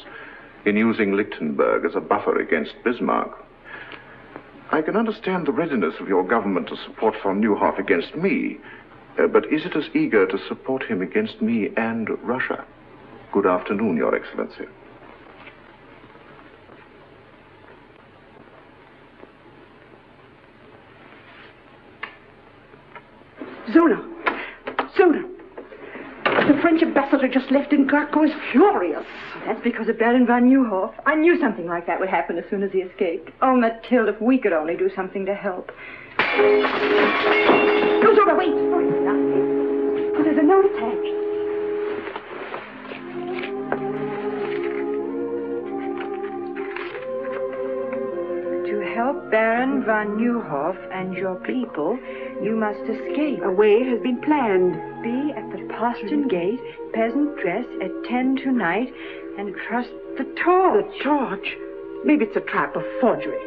in using Lichtenberg as a buffer against Bismarck. I can understand the readiness of your government to support von Neuhoff against me, but is it as eager to support him against me and Russia? Good afternoon, Your Excellency. Zona! The French ambassador just left in Krakow is furious. That's because of Baron von Neuhoff. I knew something like that would happen as soon as he escaped. Oh, Mathilde, if we could only do something to help. No, Zona, wait! Oh, it's nothing. Oh, there's a note attached. To help Baron von Neuhoff and your people, you must escape. A way has been planned. Be at the postern gate, peasant dress, at 10 tonight, and trust the torch. The torch? Maybe it's a trap, a forgery.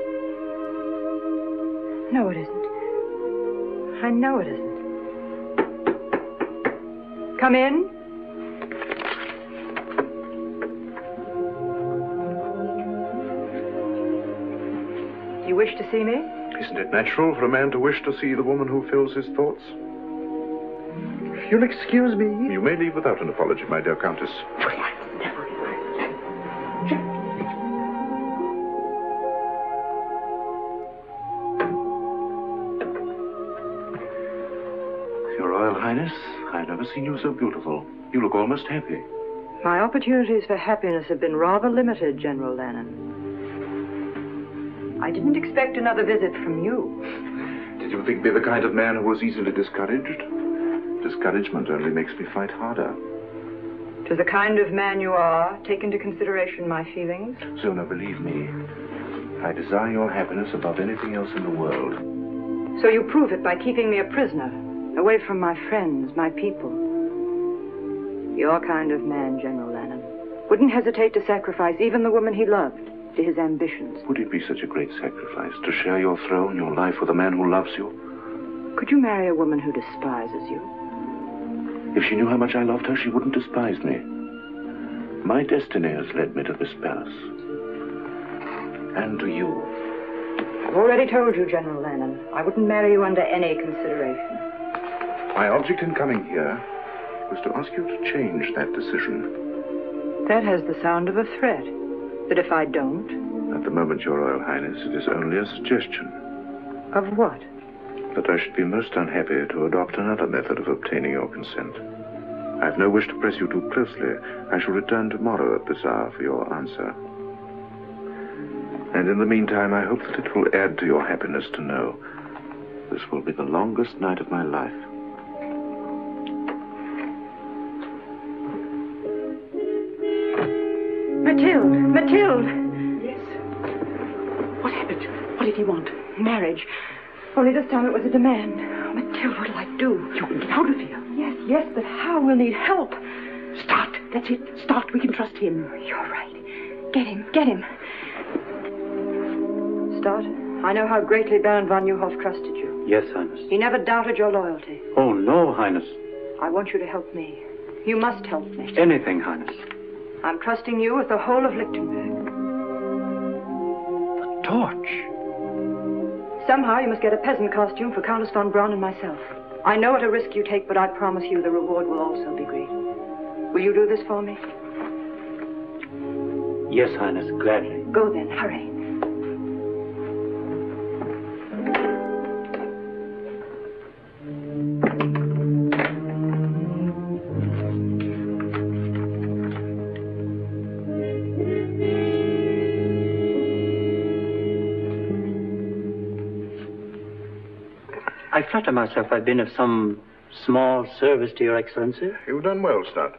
No, it isn't. I know it isn't. Come in. You wish to see me? Isn't it natural for a man to wish to see the woman who fills his thoughts? If you'll excuse me. You may leave without an apology, my dear Countess. Your Royal Highness, I've never seen you so beautiful. You look almost happy. My opportunities for happiness have been rather limited, General Lennon. I didn't expect another visit from you. Did you think me the kind of man who was easily discouraged? Discouragement only makes me fight harder. To the kind of man you are, take into consideration my feelings. Zona, believe me, I desire your happiness above anything else in the world. So you prove it by keeping me a prisoner, away from my friends, my people. Your kind of man, General Lennon, wouldn't hesitate to sacrifice even the woman he loved to his ambitions. Would it be such a great sacrifice to share your throne, your life with a man who loves you? Could you marry a woman who despises you? If she knew how much I loved her, she wouldn't despise me. My destiny has led me to this palace. And to you. I've already told you, General Lennon, I wouldn't marry you under any consideration. My object in coming here was to ask you to change that decision. That has the sound of a threat. But if I don't? At the moment, Your Royal Highness, it is only a suggestion. Of what? That I should be most unhappy to adopt another method of obtaining your consent. I have no wish to press you too closely. I shall return tomorrow at this hour for your answer. And in the meantime, I hope that it will add to your happiness to know this will be the longest night of my life. Mathilde! Yes? What happened? What did he want? Marriage. Only this time it was a demand. Oh, Mathilde, what'll I do? You can get out of here. Yes, but how? We'll need help. Start. That's it. Start. We can trust him. You're right. Get him. Start. I know how greatly Baron von Neuhoff trusted you. Yes, Highness. He never doubted your loyalty. Oh, no, Highness. I want you to help me. You must help me. Anything, Highness. I'm trusting you with the whole of Lichtenberg. The torch. Somehow you must get a peasant costume for Countess von Braun and myself. I know what a risk you take, but I promise you the reward will also be great. Will you do this for me? Yes, Highness, gladly. Go then, hurry. I flatter myself I've been of some small service to Your Excellency. You've done well, Stud.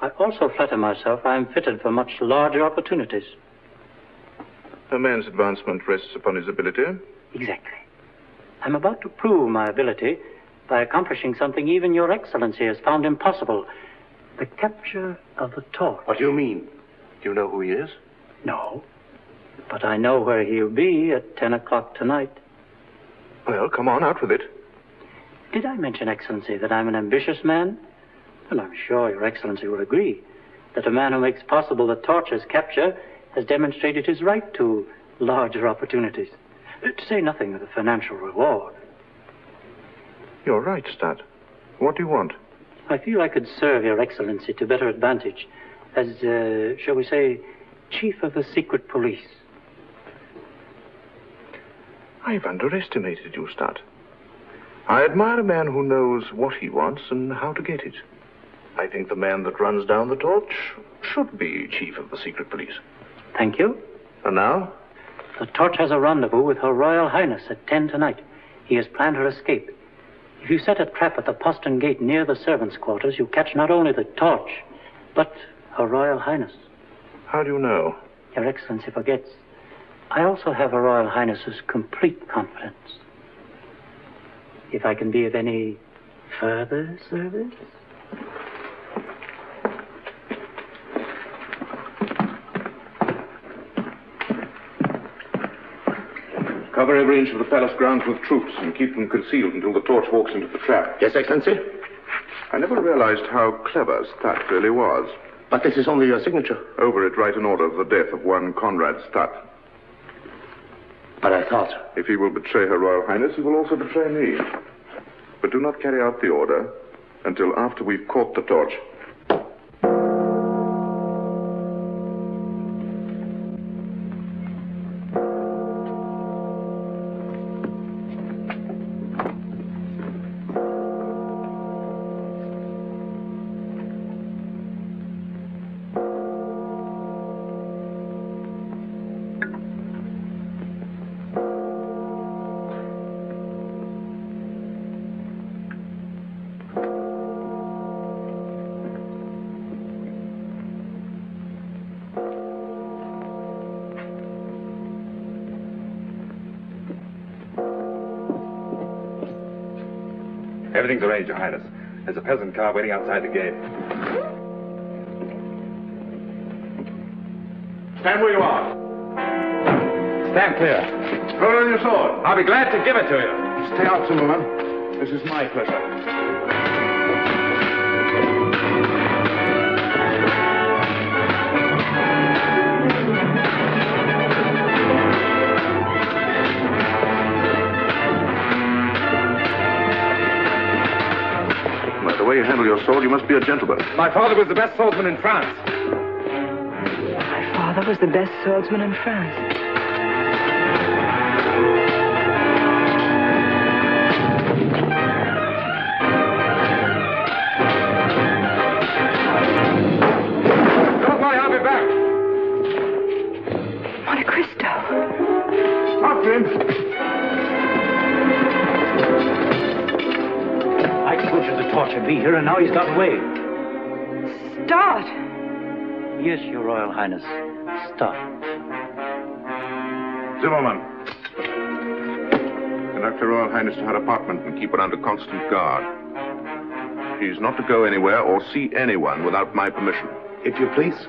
I also flatter myself I am fitted for much larger opportunities. A man's advancement rests upon his ability. Exactly. I'm about to prove my ability by accomplishing something even Your Excellency has found impossible. The capture of the torch. What do you mean? Do you know who he is? No. But I know where he'll be at 10 o'clock tonight. Well, come on, out with it. Did I mention, Excellency, that I'm an ambitious man? Well, I'm sure Your Excellency will agree that a man who makes possible the torch's capture has demonstrated his right to larger opportunities. To say nothing of the financial reward. You're right, Stat. What do you want? I feel I could serve Your Excellency to better advantage as, shall we say, Chief of the Secret Police. I've underestimated you, Stat. I admire a man who knows what he wants and how to get it. I think the man that runs down the torch should be Chief of the Secret Police. Thank you. And now? The torch has a rendezvous with Her Royal Highness at 10 tonight. He has planned her escape. If you set a trap at the postern gate near the servants' quarters, you catch not only the torch, but Her Royal Highness. How do you know? Your Excellency forgets. I also have Her Royal Highness's complete confidence. If I can be of any further service? Cover every inch of the palace grounds with troops and keep them concealed until the torch walks into the trap. Yes, Excellency? I never realized how clever Stat really was. But this is only your signature. Over it, write an order of the death of one Conrad Stat. But I thought... If he will betray Her Royal Highness, he will also betray me. But do not carry out the order until after we've caught the torch. Everything's arranged, Your Highness. There's a peasant car waiting outside the gate. Stand where you are. Stand clear. Throw down your sword. I'll be glad to give it to you. Stay out, Zimmerman. This is my pleasure. The way you handle your sword, you must be a gentleman. My father was the best swordsman in France. My father was the best swordsman in France. Don't worry, I'll be back. Monte Cristo. After him. The torch would be here, and now he's got away. Start! Yes, Your Royal Highness. Start. Zimmerman. Conduct Her Royal Highness to her apartment and keep her under constant guard. She's not to go anywhere or see anyone without my permission. If you please.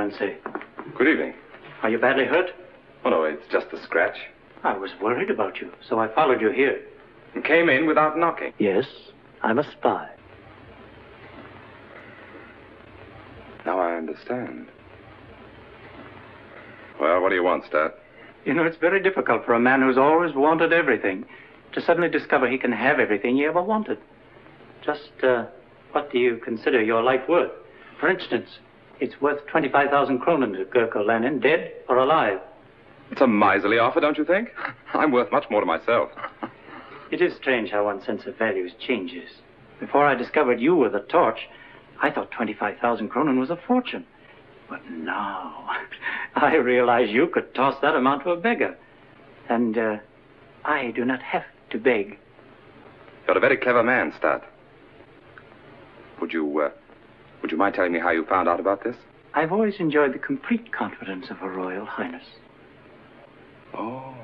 Excellency. Good evening. Are you badly hurt? Oh, no, it's just a scratch. I was worried about you, so I followed you here. And came in without knocking. Yes, I'm a spy. Now I understand. Well, what do you want, Stat? You know, it's very difficult for a man who's always wanted everything to suddenly discover he can have everything he ever wanted. Just, what do you consider your life worth? For instance, it's worth 25,000 kronen to Gurko Lenin, dead or alive. It's a miserly offer, don't you think? I'm worth much more to myself. It is strange how one's sense of values changes. Before I discovered you were the torch, I thought 25,000 kronen was a fortune. But now, I realize you could toss that amount to a beggar. And, I do not have to beg. You're a very clever man, Stat. Would you mind telling me how you found out about this? I've always enjoyed the complete confidence of Her Royal Highness. Oh,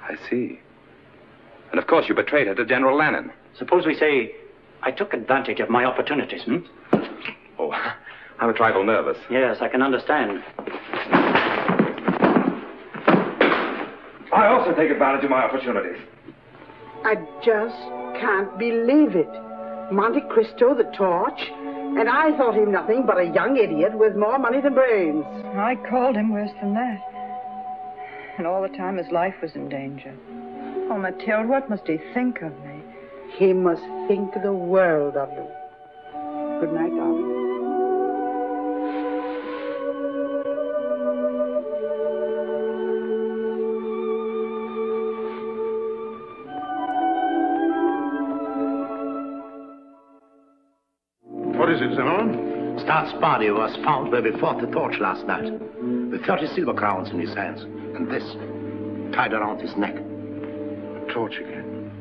I see. And of course you betrayed her to General Lenin. Suppose we say I took advantage of my opportunities, Oh, I'm a trifle nervous. Yes, I can understand. I also take advantage of my opportunities. I just can't believe it. Monte Cristo, the torch, and I thought him nothing but a young idiot with more money than brains. I called him worse than that. And all the time his life was in danger. Oh, Mathilde, what must he think of me? He must think the world of you. Good night, darling. What is it, Zimmerman? Star's body was found where we fought the torch last night, with 30 silver crowns in his hands, and this tied around his neck. The torch again.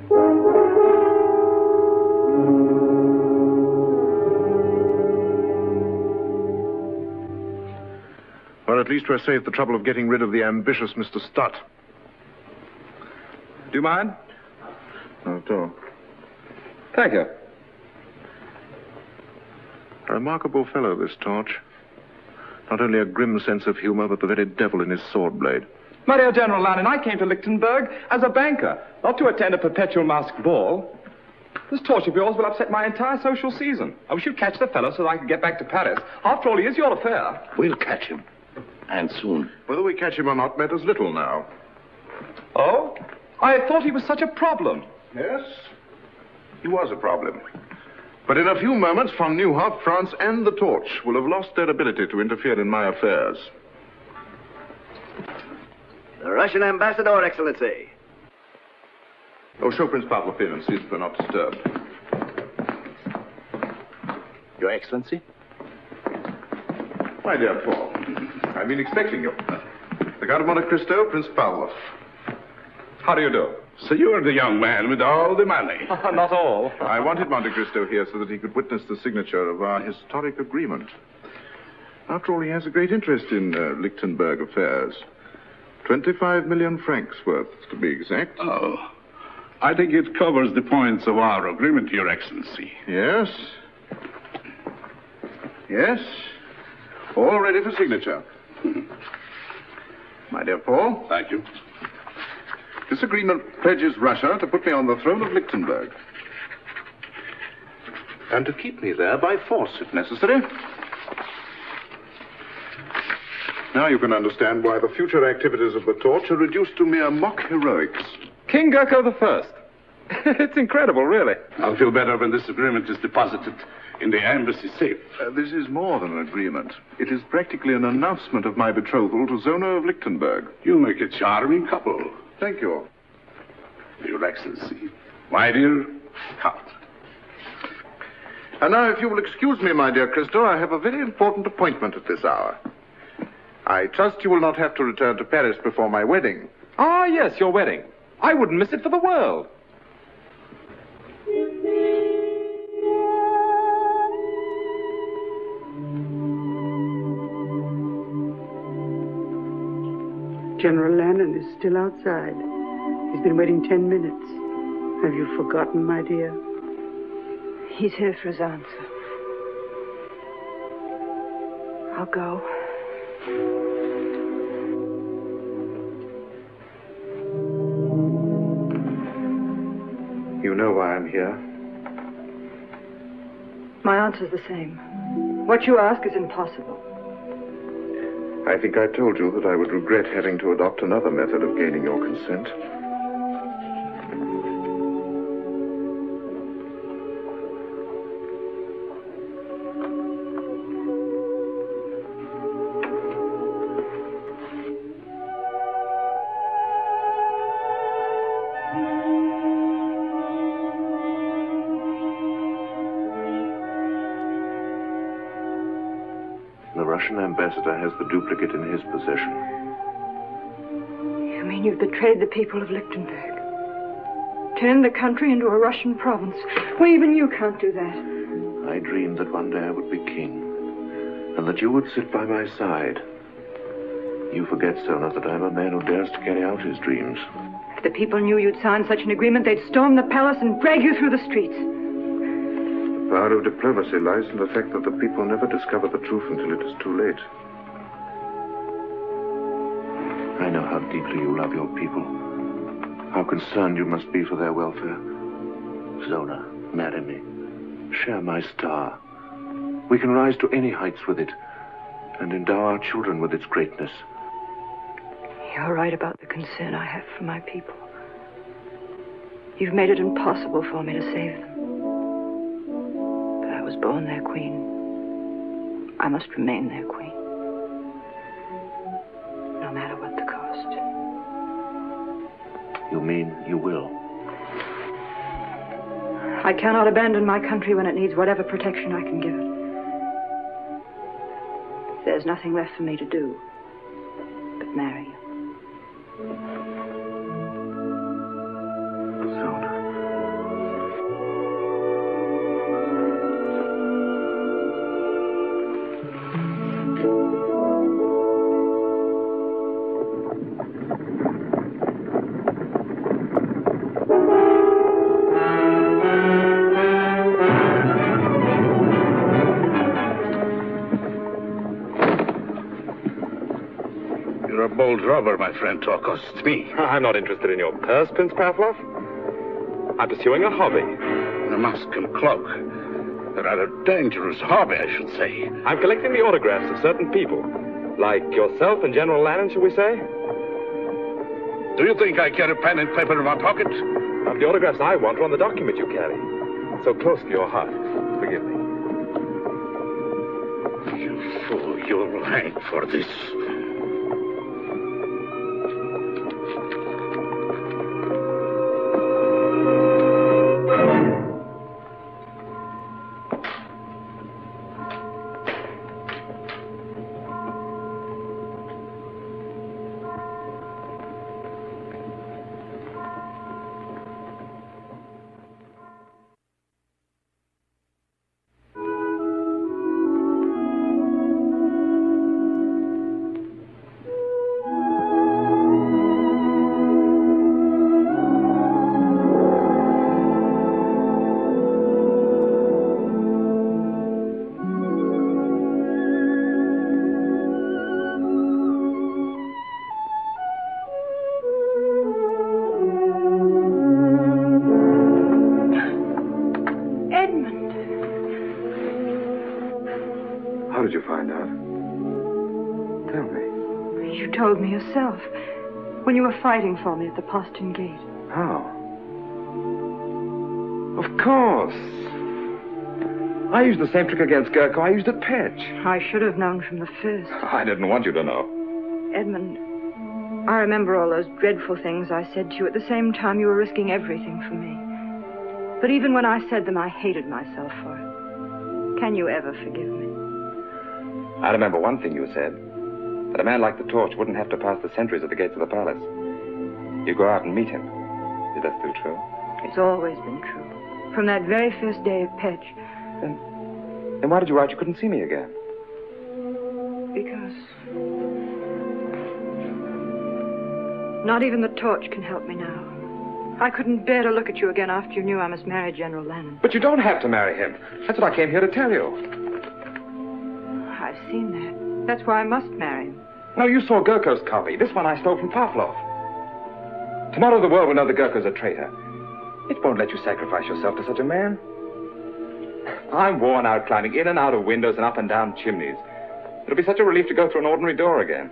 Well, at least we're saved the trouble of getting rid of the ambitious Mr. Stutt. Do you mind? Not at all. Thank you. A remarkable fellow, this Torch. Not only a grim sense of humor, but the very devil in his sword blade. My dear General Lenin, I came to Lichtenberg as a banker, not to attend a perpetual masked ball. This torch of yours will upset my entire social season. I wish you'd catch the fellow so that I could get back to Paris. After all, he is your affair. We'll catch him. And soon. Whether we catch him or not matters little now. Oh? I thought he was such a problem. Yes, he was a problem. But in a few moments, von Neuhoff, France, and the Torch will have lost their ability to interfere in my affairs. The Russian ambassador, Excellency. Oh, show Prince Pavlov in and see that we're not disturbed. Your Excellency? My dear Paul, I've been expecting you. The Count of Monte Cristo, Prince Pavlov. How do you do? So you're the young man with all the money. Not all. I wanted Monte Cristo here so that he could witness the signature of our historic agreement. After all, he has a great interest in Lichtenberg affairs. 25 million francs worth, to be exact. Oh, I think it covers the points of our agreement, Your Excellency. Yes. Yes. All ready for signature. My dear Paul. Thank you. This agreement pledges Russia to put me on the throne of Lichtenberg. And to keep me there by force, if necessary. Now you can understand why the future activities of the Torch are reduced to mere mock heroics. King Gurko I. It's incredible, really. I'll feel better when this agreement is deposited in the embassy safe. This is more than an agreement. It is practically an announcement of my betrothal to Zona of Lichtenberg. You make a charming couple. Thank you. Your Excellency, my dear Count. And now, if you will excuse me, my dear Cristo, I have a very important appointment at this hour. I trust you will not have to return to Paris before my wedding. Ah, yes, your wedding. I wouldn't miss it for the world. General Lenin is still outside. He's been waiting 10 minutes. Have you forgotten, my dear? He's here for his answer. I'll go. You know why I'm here? My answer's the same. What you ask is impossible. I think I told you that I would regret having to adopt another method of gaining your consent. The Russian ambassador has the duplicate in his possession. You mean you've betrayed the people of Lichtenberg? Turned the country into a Russian province? Well, even you can't do that. I dreamed that one day I would be king, and that you would sit by my side. You forget, Sona, that I'm a man who dares to carry out his dreams. If the people knew you'd signed such an agreement, they'd storm the palace and drag you through the streets. The power of diplomacy lies in the fact that the people never discover the truth until it is too late. I know how deeply you love your people, how concerned you must be for their welfare. Zona, marry me. Share my star. We can rise to any heights with it, and endow our children with its greatness. You're right about the concern I have for my people. You've made it impossible for me to save them. But I was born their queen. I must remain their queen. No matter what the cost. You mean you will? I cannot abandon my country when it needs whatever protection I can give it. There's nothing left for me to do but marry you. You're a bold robber, my friend, to accost me. I'm not interested in your purse, Prince Pavlov. I'm pursuing a hobby. A mask and cloak. A rather dangerous hobby, I should say. I'm collecting the autographs of certain people. Like yourself and General Lannon, shall we say? Do you think I carry pen and paper in my pocket? The autographs I want are on the document you carry. So close to your heart. Forgive me. You fool, you'll hang for this. How did you find out? Tell me. You told me yourself when you were fighting for me at the postern gate. How? Of course. I used the same trick against Gurko I used at Petch. I should have known from the first. I didn't want you to know. Edmund, I remember all those dreadful things I said to you at the same time you were risking everything for me. But even when I said them, I hated myself for it. Can you ever forgive me? I remember one thing you said. That a man like the Torch wouldn't have to pass the sentries at the gates of the palace. You go out and meet him. Is that still true? It's always been true. From that very first day of Petch. Then why did you write you couldn't see me again? Because... not even the Torch can help me now. I couldn't bear to look at you again after you knew I must marry General Lannon. But you don't have to marry him. That's what I came here to tell you. I've seen that. That's why I must marry him. No, you saw Gurko's copy. This one I stole from Pavlov. Tomorrow the world will know that Gurko's a traitor. It won't let you sacrifice yourself to such a man. I'm worn out climbing in and out of windows and up and down chimneys. It'll be such a relief to go through an ordinary door again.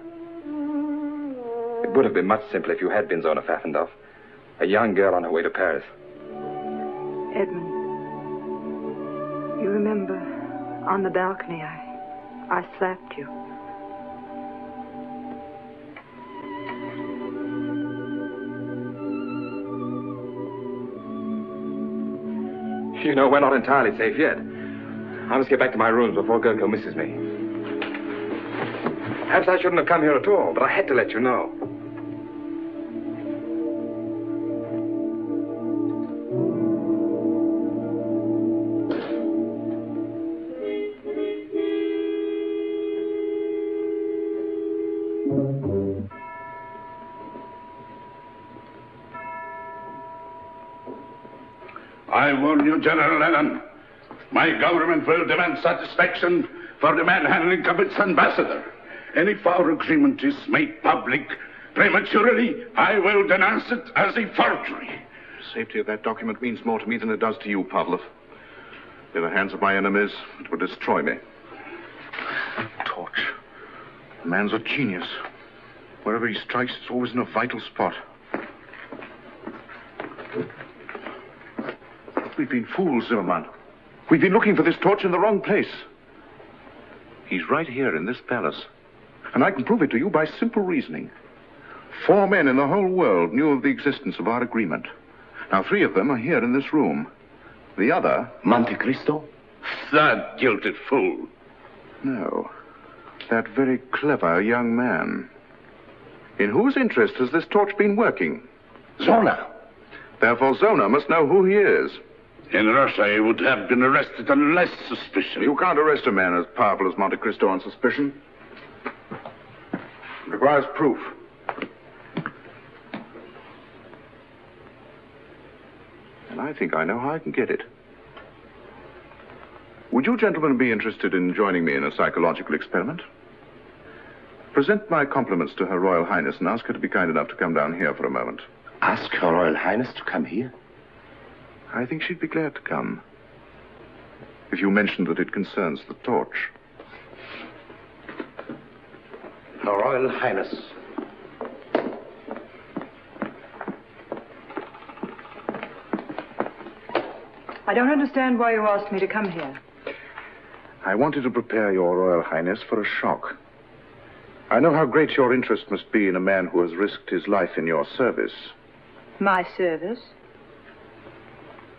It would have been much simpler if you had been Zona Pfaffendorf, a young girl on her way to Paris. Edmund, you remember on the balcony I slapped you. You know, we're not entirely safe yet. I must get back to my rooms before Gurko misses me. Perhaps I shouldn't have come here at all, but I had to let you know. I warn you, General Lennon, my government will demand satisfaction for the manhandling of its ambassador. And if our agreement is made public prematurely, I will denounce it as a forgery. The safety of that document means more to me than it does to you, Pavlov. In the hands of my enemies, it would destroy me. Torch. The man's a genius. Wherever he strikes, it's always in a vital spot. We've been fools, Zimmerman. We've been looking for this torch in the wrong place. He's right here in this palace. And I can prove it to you by simple reasoning. 4 men in the whole world knew of the existence of our agreement. Now 3 of them are here in this room. The other... Monte Cristo? That jilted fool. No. That very clever young man. In whose interest has this torch been working? Zona. Therefore, Zona must know who he is. In Russia, he would have been arrested on less suspicion. You can't arrest a man as powerful as Monte Cristo on suspicion. It requires proof. And I think I know how I can get it. Would you gentlemen be interested in joining me in a psychological experiment? Present my compliments to Her Royal Highness and ask her to be kind enough to come down here for a moment. Ask Her Royal Highness to come here? I think she'd be glad to come. If you mention that it concerns the torch. Her Royal Highness. I don't understand why you asked me to come here. I wanted to prepare your Royal Highness for a shock. I know how great your interest must be in a man who has risked his life in your service. My service?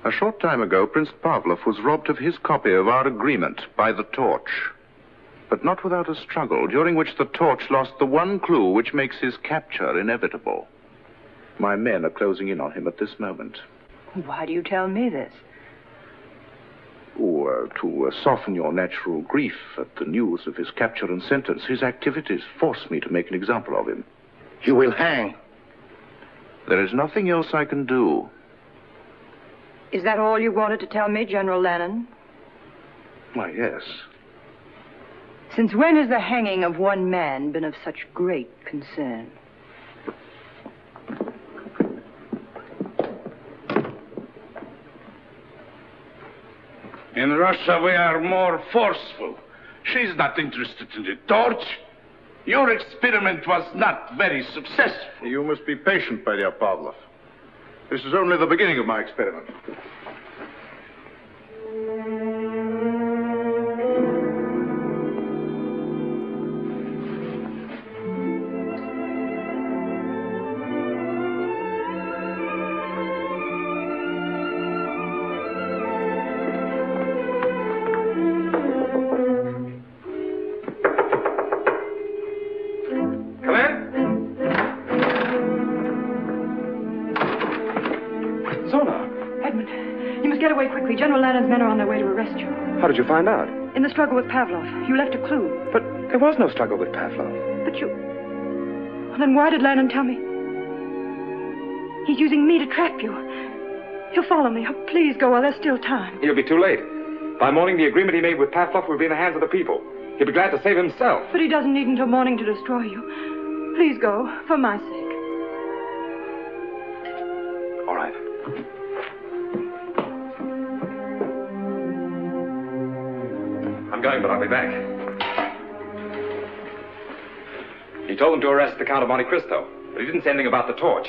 A short time ago, Prince Pavlov was robbed of his copy of our agreement by the torch. But not without a struggle, during which the torch lost the one clue which makes his capture inevitable. My men are closing in on him at this moment. Why do you tell me this? To soften your natural grief at the news of his capture and sentence, his activities force me to make an example of him. You will hang. There is nothing else I can do. Is that all you wanted to tell me, General Lennon? Why, yes. Since when has the hanging of one man been of such great concern? In Russia, we are more forceful. She's not interested in the torch. Your experiment was not very successful. You must be patient, my dear Pavlov. This is only the beginning of my experiment. General Lannon's men are on their way to arrest you. How did you find out? In the struggle with Pavlov. You left a clue. But there was no struggle with Pavlov. But you... Well, then why did Lannon tell me? He's using me to trap you. He'll follow me. Oh, please go while there's still time. He'll be too late. By morning, the agreement he made with Pavlov will be in the hands of the people. He'd be glad to save himself. But he doesn't need until morning to destroy you. Please go, for my sake. All right. I'm going, but I'll be back. He told them to arrest the Count of Monte Cristo, but he didn't say anything about the torch.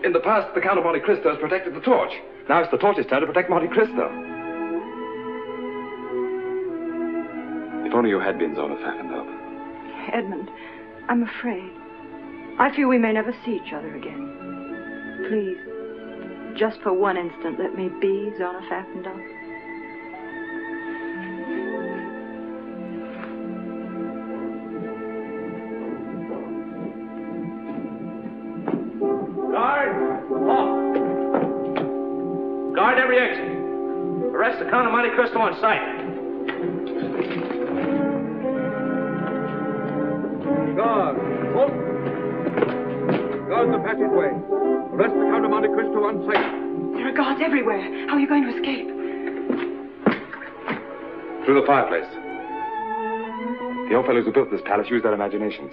In the past, the Count of Monte Cristo has protected the torch. Now it's the torch's turn to protect Monte Cristo. If only you had been Zona Pfaffendorf. Edmund, I'm afraid. I fear we may never see each other again. Please, just for one instant, let me be Zona Pfaffendorf. Guard! Off! Guard every exit. Arrest the Count of Monte Cristo on sight. Guard! Halt! Guard the passageway. Arrest the Count of Monte Cristo on sight. There are guards everywhere. How are you going to escape? Through the fireplace. The old fellows who built this palace used their imaginations.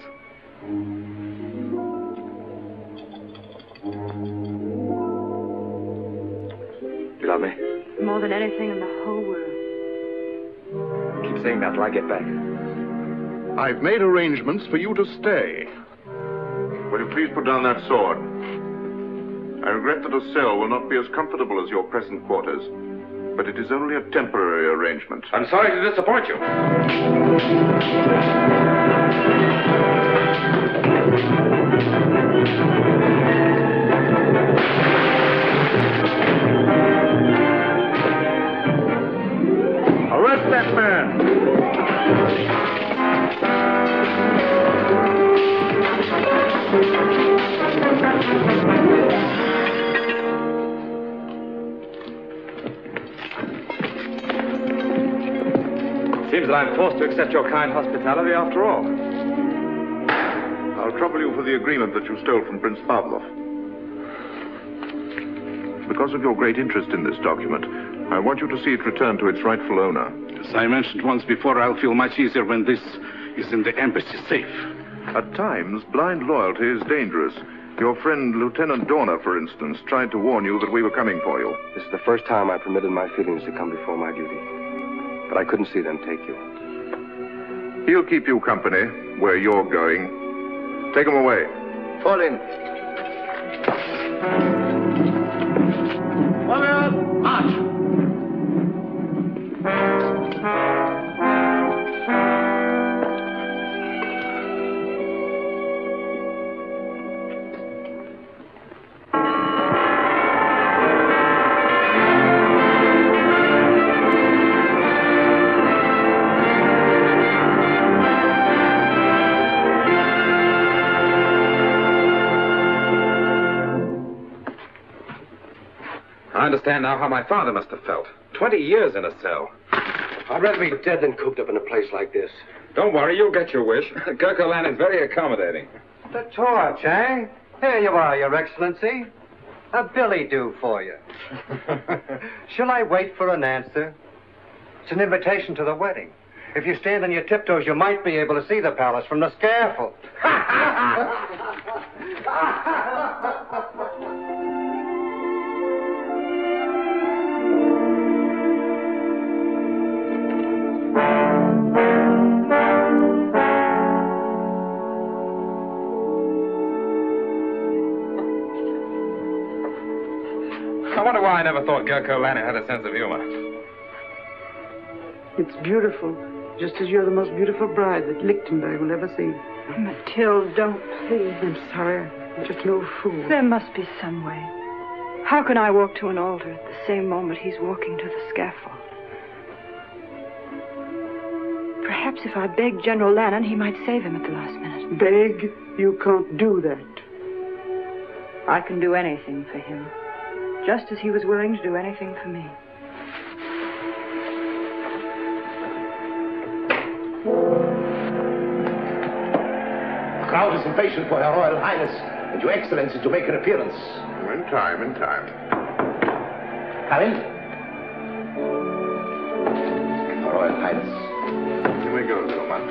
Do you love me? More than anything in the whole world. Keep saying that till I get back. I've made arrangements for you to stay. Will you please put down that sword? I regret that a cell will not be as comfortable as your present quarters, but it is only a temporary arrangement. I'm sorry to disappoint you. Arrest that man! Seems that I'm forced to accept your kind hospitality after all. I'll trouble you for the agreement that you stole from Prince Pavlov. Because of your great interest in this document, I want you to see it returned to its rightful owner. As I mentioned once before, I'll feel much easier when this is in the embassy safe. At times, blind loyalty is dangerous. Your friend, Lieutenant Dorner, for instance, tried to warn you that we were coming for you. This is the first time I permitted my feelings to come before my duty. But I couldn't see them take you. He'll keep you company where you're going. Take him away. Fall in. Forward, march. I understand now how my father must have felt. 20 years in a cell. I'd rather be dead than cooped up in a place like this. Don't worry, you'll get your wish. Gurkha Lannon's very accommodating. The torch, eh? Here you are, Your Excellency. A billy do for you. Shall I wait for an answer? It's an invitation to the wedding. If you stand on your tiptoes, you might be able to see the palace from the scaffold. I wonder why I never thought Gurkha Lannon had a sense of humor. It's beautiful, just as you're the most beautiful bride that Lichtenberg will ever see. Mathilde, don't, please. I'm sorry. I'm just no fool. There must be some way. How can I walk to an altar at the same moment he's walking to the scaffold? Perhaps if I begged General Lannon, he might save him at the last minute. Beg? You can't do that. I can do anything for him, just as he was willing to do anything for me. The crowd is impatient for Her Royal Highness and Your Excellency to make an appearance. In time, in time. Come in. Her Royal Highness, can we go, Dumas?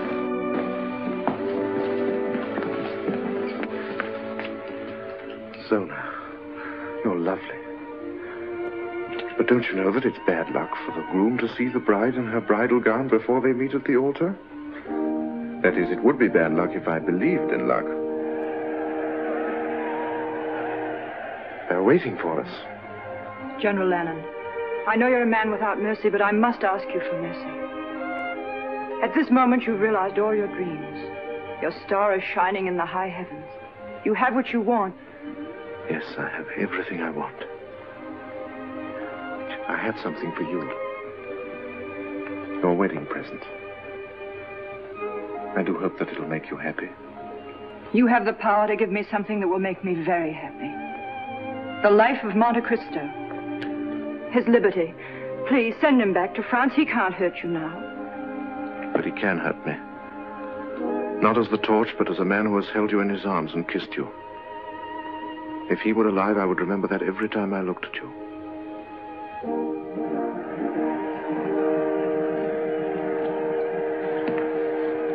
Zona, you're lovely. But don't you know that it's bad luck for the groom to see the bride in her bridal gown before they meet at the altar? That is, it would be bad luck if I believed in luck. They're waiting for us. General Lennon, I know you're a man without mercy, but I must ask you for mercy. At this moment, you've realized all your dreams. Your star is shining in the high heavens. You have what you want. Yes, I have everything I want. I had something for you. Your wedding present. I do hope that it'll make you happy. You have the power to give me something that will make me very happy. The life of Monte Cristo. His liberty. Please, send him back to France. He can't hurt you now. But he can hurt me. Not as the torch, but as a man who has held you in his arms and kissed you. If he were alive, I would remember that every time I looked at you.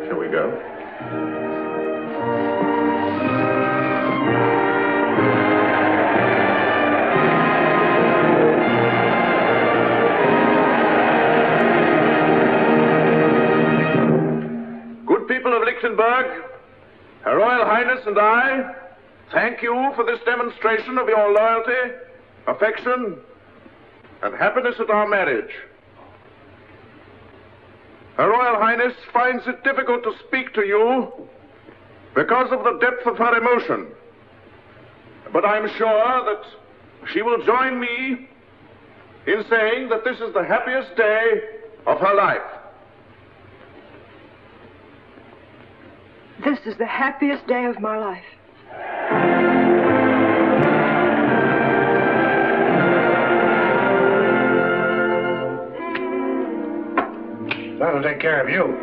Shall we go? Good people of Lichtenberg, Her Royal Highness and I thank you for this demonstration of your loyalty, affection, and happiness at our marriage. Her Royal Highness finds it difficult to speak to you because of the depth of her emotion. But I'm sure that she will join me in saying that this is the happiest day of her life. This is the happiest day of my life. That'll take care of you.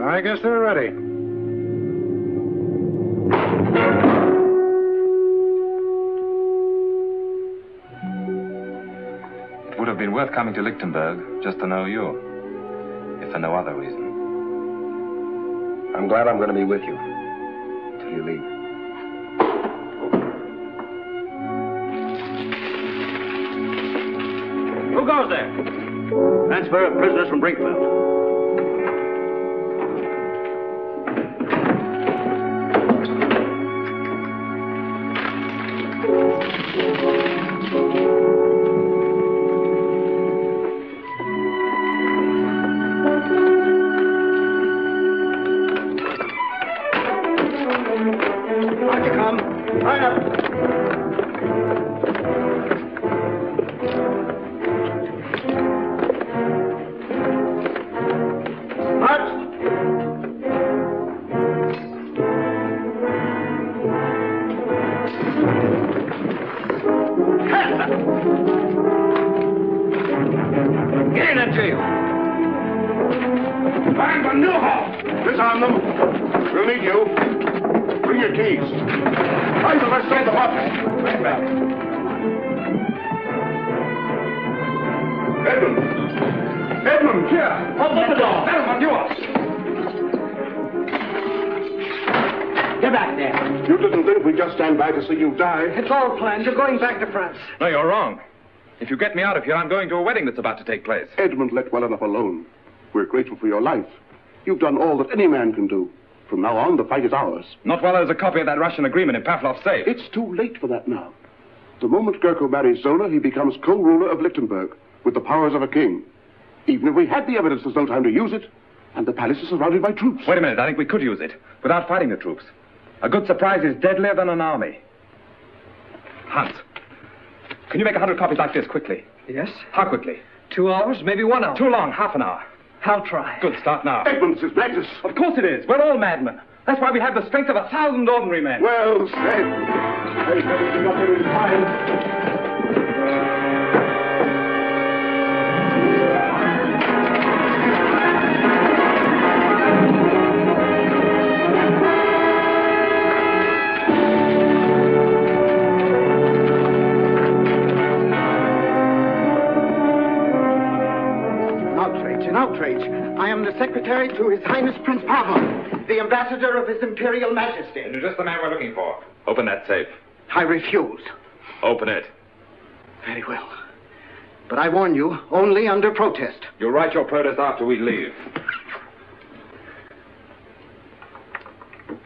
I guess they're ready. It would have been worth coming to Lichtenberg just to know you, if for no other reason. I'm glad I'm going to be with you till you leave. Who goes there? Transfer of prisoners from Brinkfield. To see you die. It's all planned. You're going back to France. No, you're wrong. If you get me out of here, I'm going to a wedding that's about to take place. Edmund, let well enough alone. We're grateful for your life. You've done all that any man can do. From now on, the fight is ours. Not while there's a copy of that Russian agreement in Pavlov's safe. It's too late for that now. The moment Gurko marries Zona, he becomes co-ruler of Lichtenberg, with the powers of a king. Even if we had the evidence, there's no time to use it, and the palace is surrounded by troops. Wait a minute, I think we could use it, without fighting the troops. A good surprise is deadlier than an army. Hans, can you make 100 copies like this quickly? Yes. How quickly? 2 hours, maybe 1 hour. Too long, half an hour. I'll try. Good, start now. Edmund, it's madness. Of course it is. We're all madmen. That's why we have the strength of 1,000 ordinary men. Well said. Hey, you got there in time. secretary to His Highness Prince Pavel, the ambassador of His Imperial Majesty. You're just the man we're looking for. Open that safe. I refuse. Open it. Very well. But I warn you, only under protest. You'll write your protest after we leave.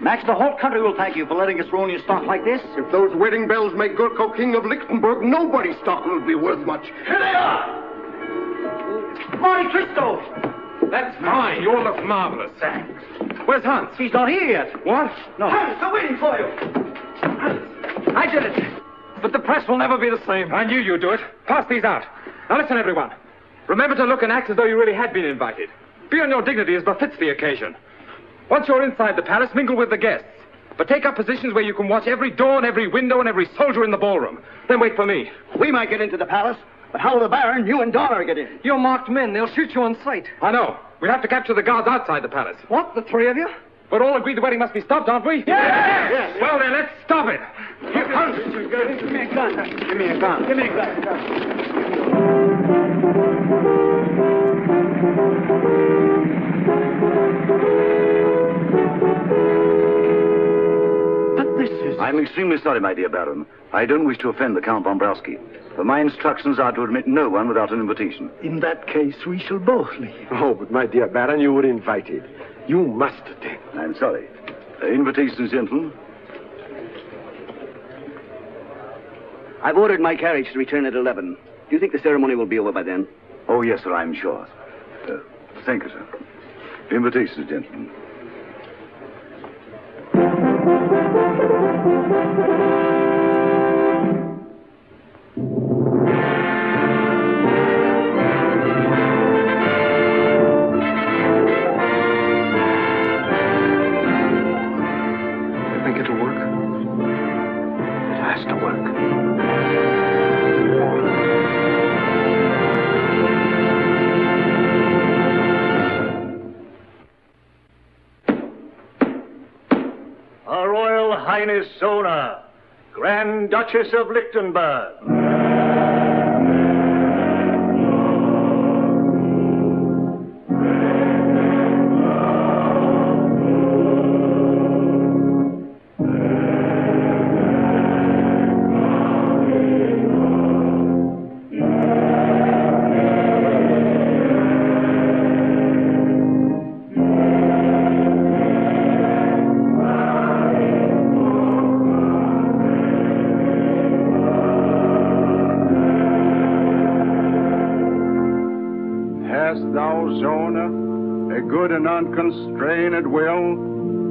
Max, the whole country will thank you for letting us ruin your stock like this. If those wedding bells make Gurko king of Lichtenberg, nobody's stock will be worth much. Here they are! Monte Cristo! That's fine. You all look marvelous. Thanks. Where's Hans? He's not here yet. What? No. Hans, they're waiting for you. I did it. But the press will never be the same. I knew you'd do it. Pass these out. Now listen, everyone. Remember to look and act as though you really had been invited. Be on your dignity as befits the occasion. Once you're inside the palace, mingle with the guests. But take up positions where you can watch every door and every window and every soldier in the ballroom. Then wait for me. We might get into the palace, but how will the Baron, you and Donner get in? You're marked men. They'll shoot you on sight. I know. We'll have to capture the guards outside the palace. What, the three of you? We're all agreed the wedding must be stopped, aren't we? Yes! Well, then, let's stop it. Give me a gun. Give me a gun. Give me a gun. I'm extremely sorry, my dear Baron. I don't wish to offend the Count von Browski, but my instructions are to admit no one without an invitation. In that case, we shall both leave. Oh, but my dear Baron, you were invited. You must attend. I'm sorry. Invitations, gentlemen. I've ordered my carriage to return at 11. Do you think the ceremony will be over by then? Oh, yes, sir, I'm sure. Thank you, sir. Invitations, gentlemen. Think it'll work? It has to work. Her Royal Highness Zona, Grand Duchess of Lichtenberg. Unconstrained will,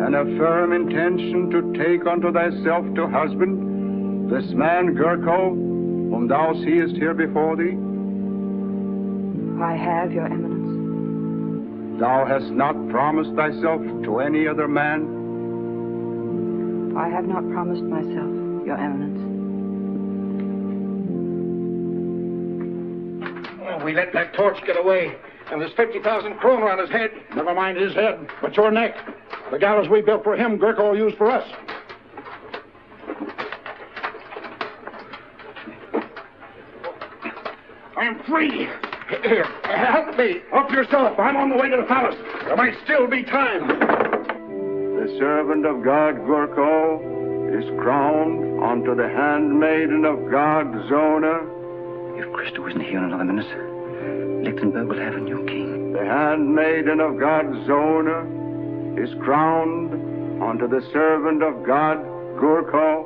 and a firm intention to take unto thyself to husband this man Gurko, whom thou seest here before thee? I have, Your Eminence. Thou hast not promised thyself to any other man? I have not promised myself, Your Eminence. Oh, we let that torch get away. And there's 50,000 kroner on his head. Never mind his head, but your neck. The gallows we built for him, Gurko will use for us. I'm free. Here, help me. Help yourself. I'm on the way to the palace. There might still be time. The servant of God, Gurko, is crowned unto the handmaiden of God, Zona. If Christo isn't here in another minute, Lichtenberg will have a new king. The handmaiden of God, Zona, is crowned unto the servant of God, Gurko.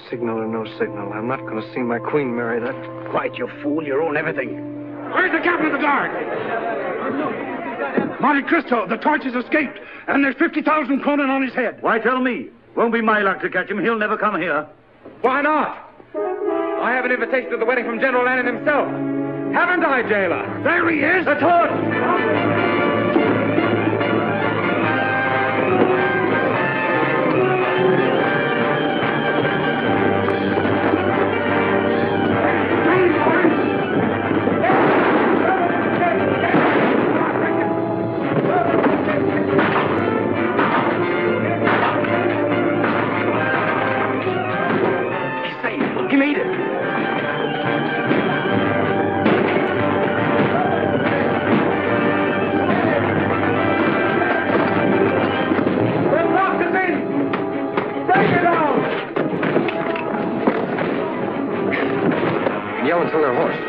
Signal or no signal, I'm not going to see my queen marry that. Quiet, you fool. You ruin everything. Where's the captain of the guard? Monte Cristo, the torch has escaped, and there's 50,000 kronen on his head. Why tell me? Won't be my luck to catch him. He'll never come here. Why not? I have an invitation to the wedding from General Lannon himself. Haven't I, jailer? There he is! The torch!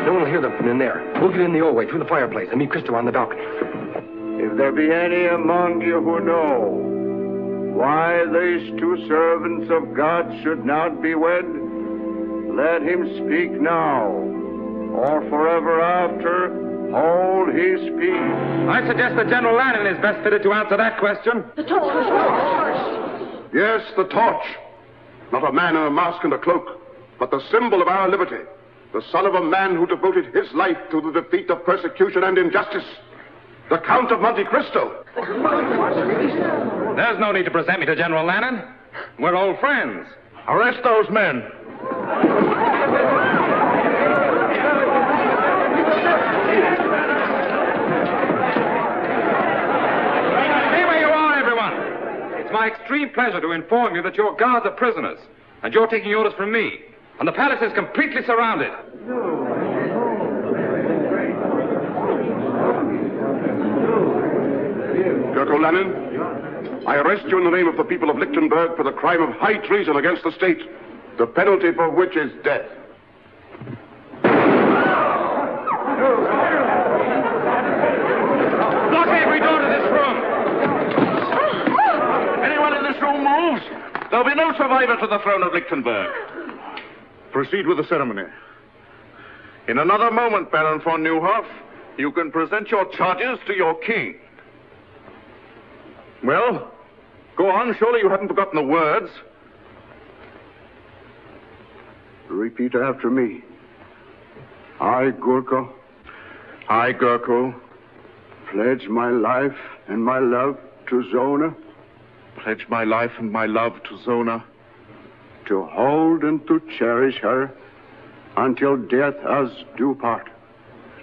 No one will hear them from in there. We'll get in the old way, through the fireplace, and meet Cristo on the balcony. If there be any among you who know why these two servants of God should not be wed, let him speak now, or forever after hold his peace. I suggest that General Lannon is best fitted to answer that question. The torch! Yes, the torch. Not a man in a mask and a cloak, but the symbol of our liberty. The son of a man who devoted his life to the defeat of persecution and injustice. The Count of Monte Cristo. There's no need to present me to General Lannon. We're old friends. Arrest those men. Stay where you are, everyone. It's my extreme pleasure to inform you that your guards are prisoners, and you're taking orders from me. And the palace is completely surrounded. Gurko Lannon, I arrest you in the name of the people of Lichtenberg for the crime of high treason against the state, the penalty for which is death. Block every door to this room. Anyone in this room moves, there'll be no survivor to the throne of Lichtenberg. Proceed with the ceremony. In another moment, Baron von Neuhoff, you can present your charges to your king. Well, go on. Surely you haven't forgotten the words. Repeat after me. I, Gurko, pledge my life and my love to Zona. Pledge my life and my love to Zona. To hold and to cherish her until death us do part.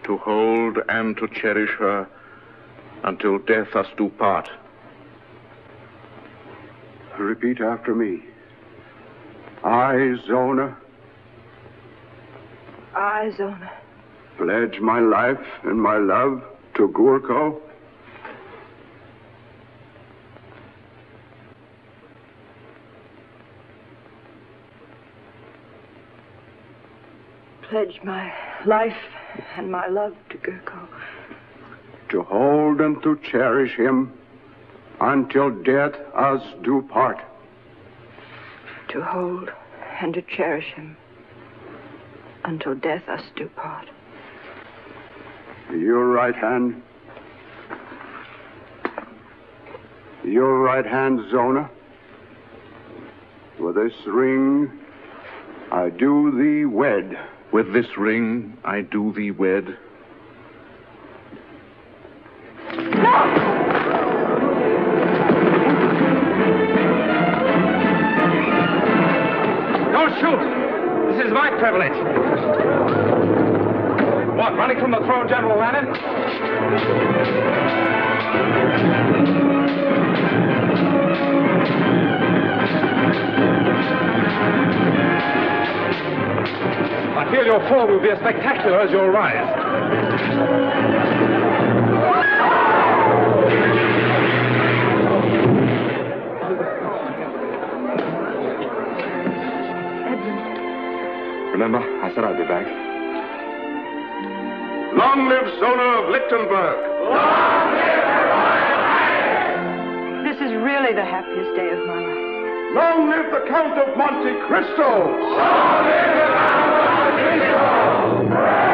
To hold and to cherish her until death us do part. Repeat after me. I, Zona, pledge my life and my love to Gurko. Pledge my life and my love to Gurko. To hold and to cherish him until death us do part. To hold and to cherish him until death us do part. Your right hand. Your right hand, Zona. With this ring, I do thee wed. With this ring, I do thee wed. Don't shoot! This is my privilege. What, running from the throne, General Lannon? I feel your fall will be as spectacular as your rise. Remember, I said I'd be back. Long live Zona of Lichtenberg! Long live her Royal Highness! This is really the happiest day of my life. Long live the Count of Monte Cristo! Long live the Count of Monte Cristo!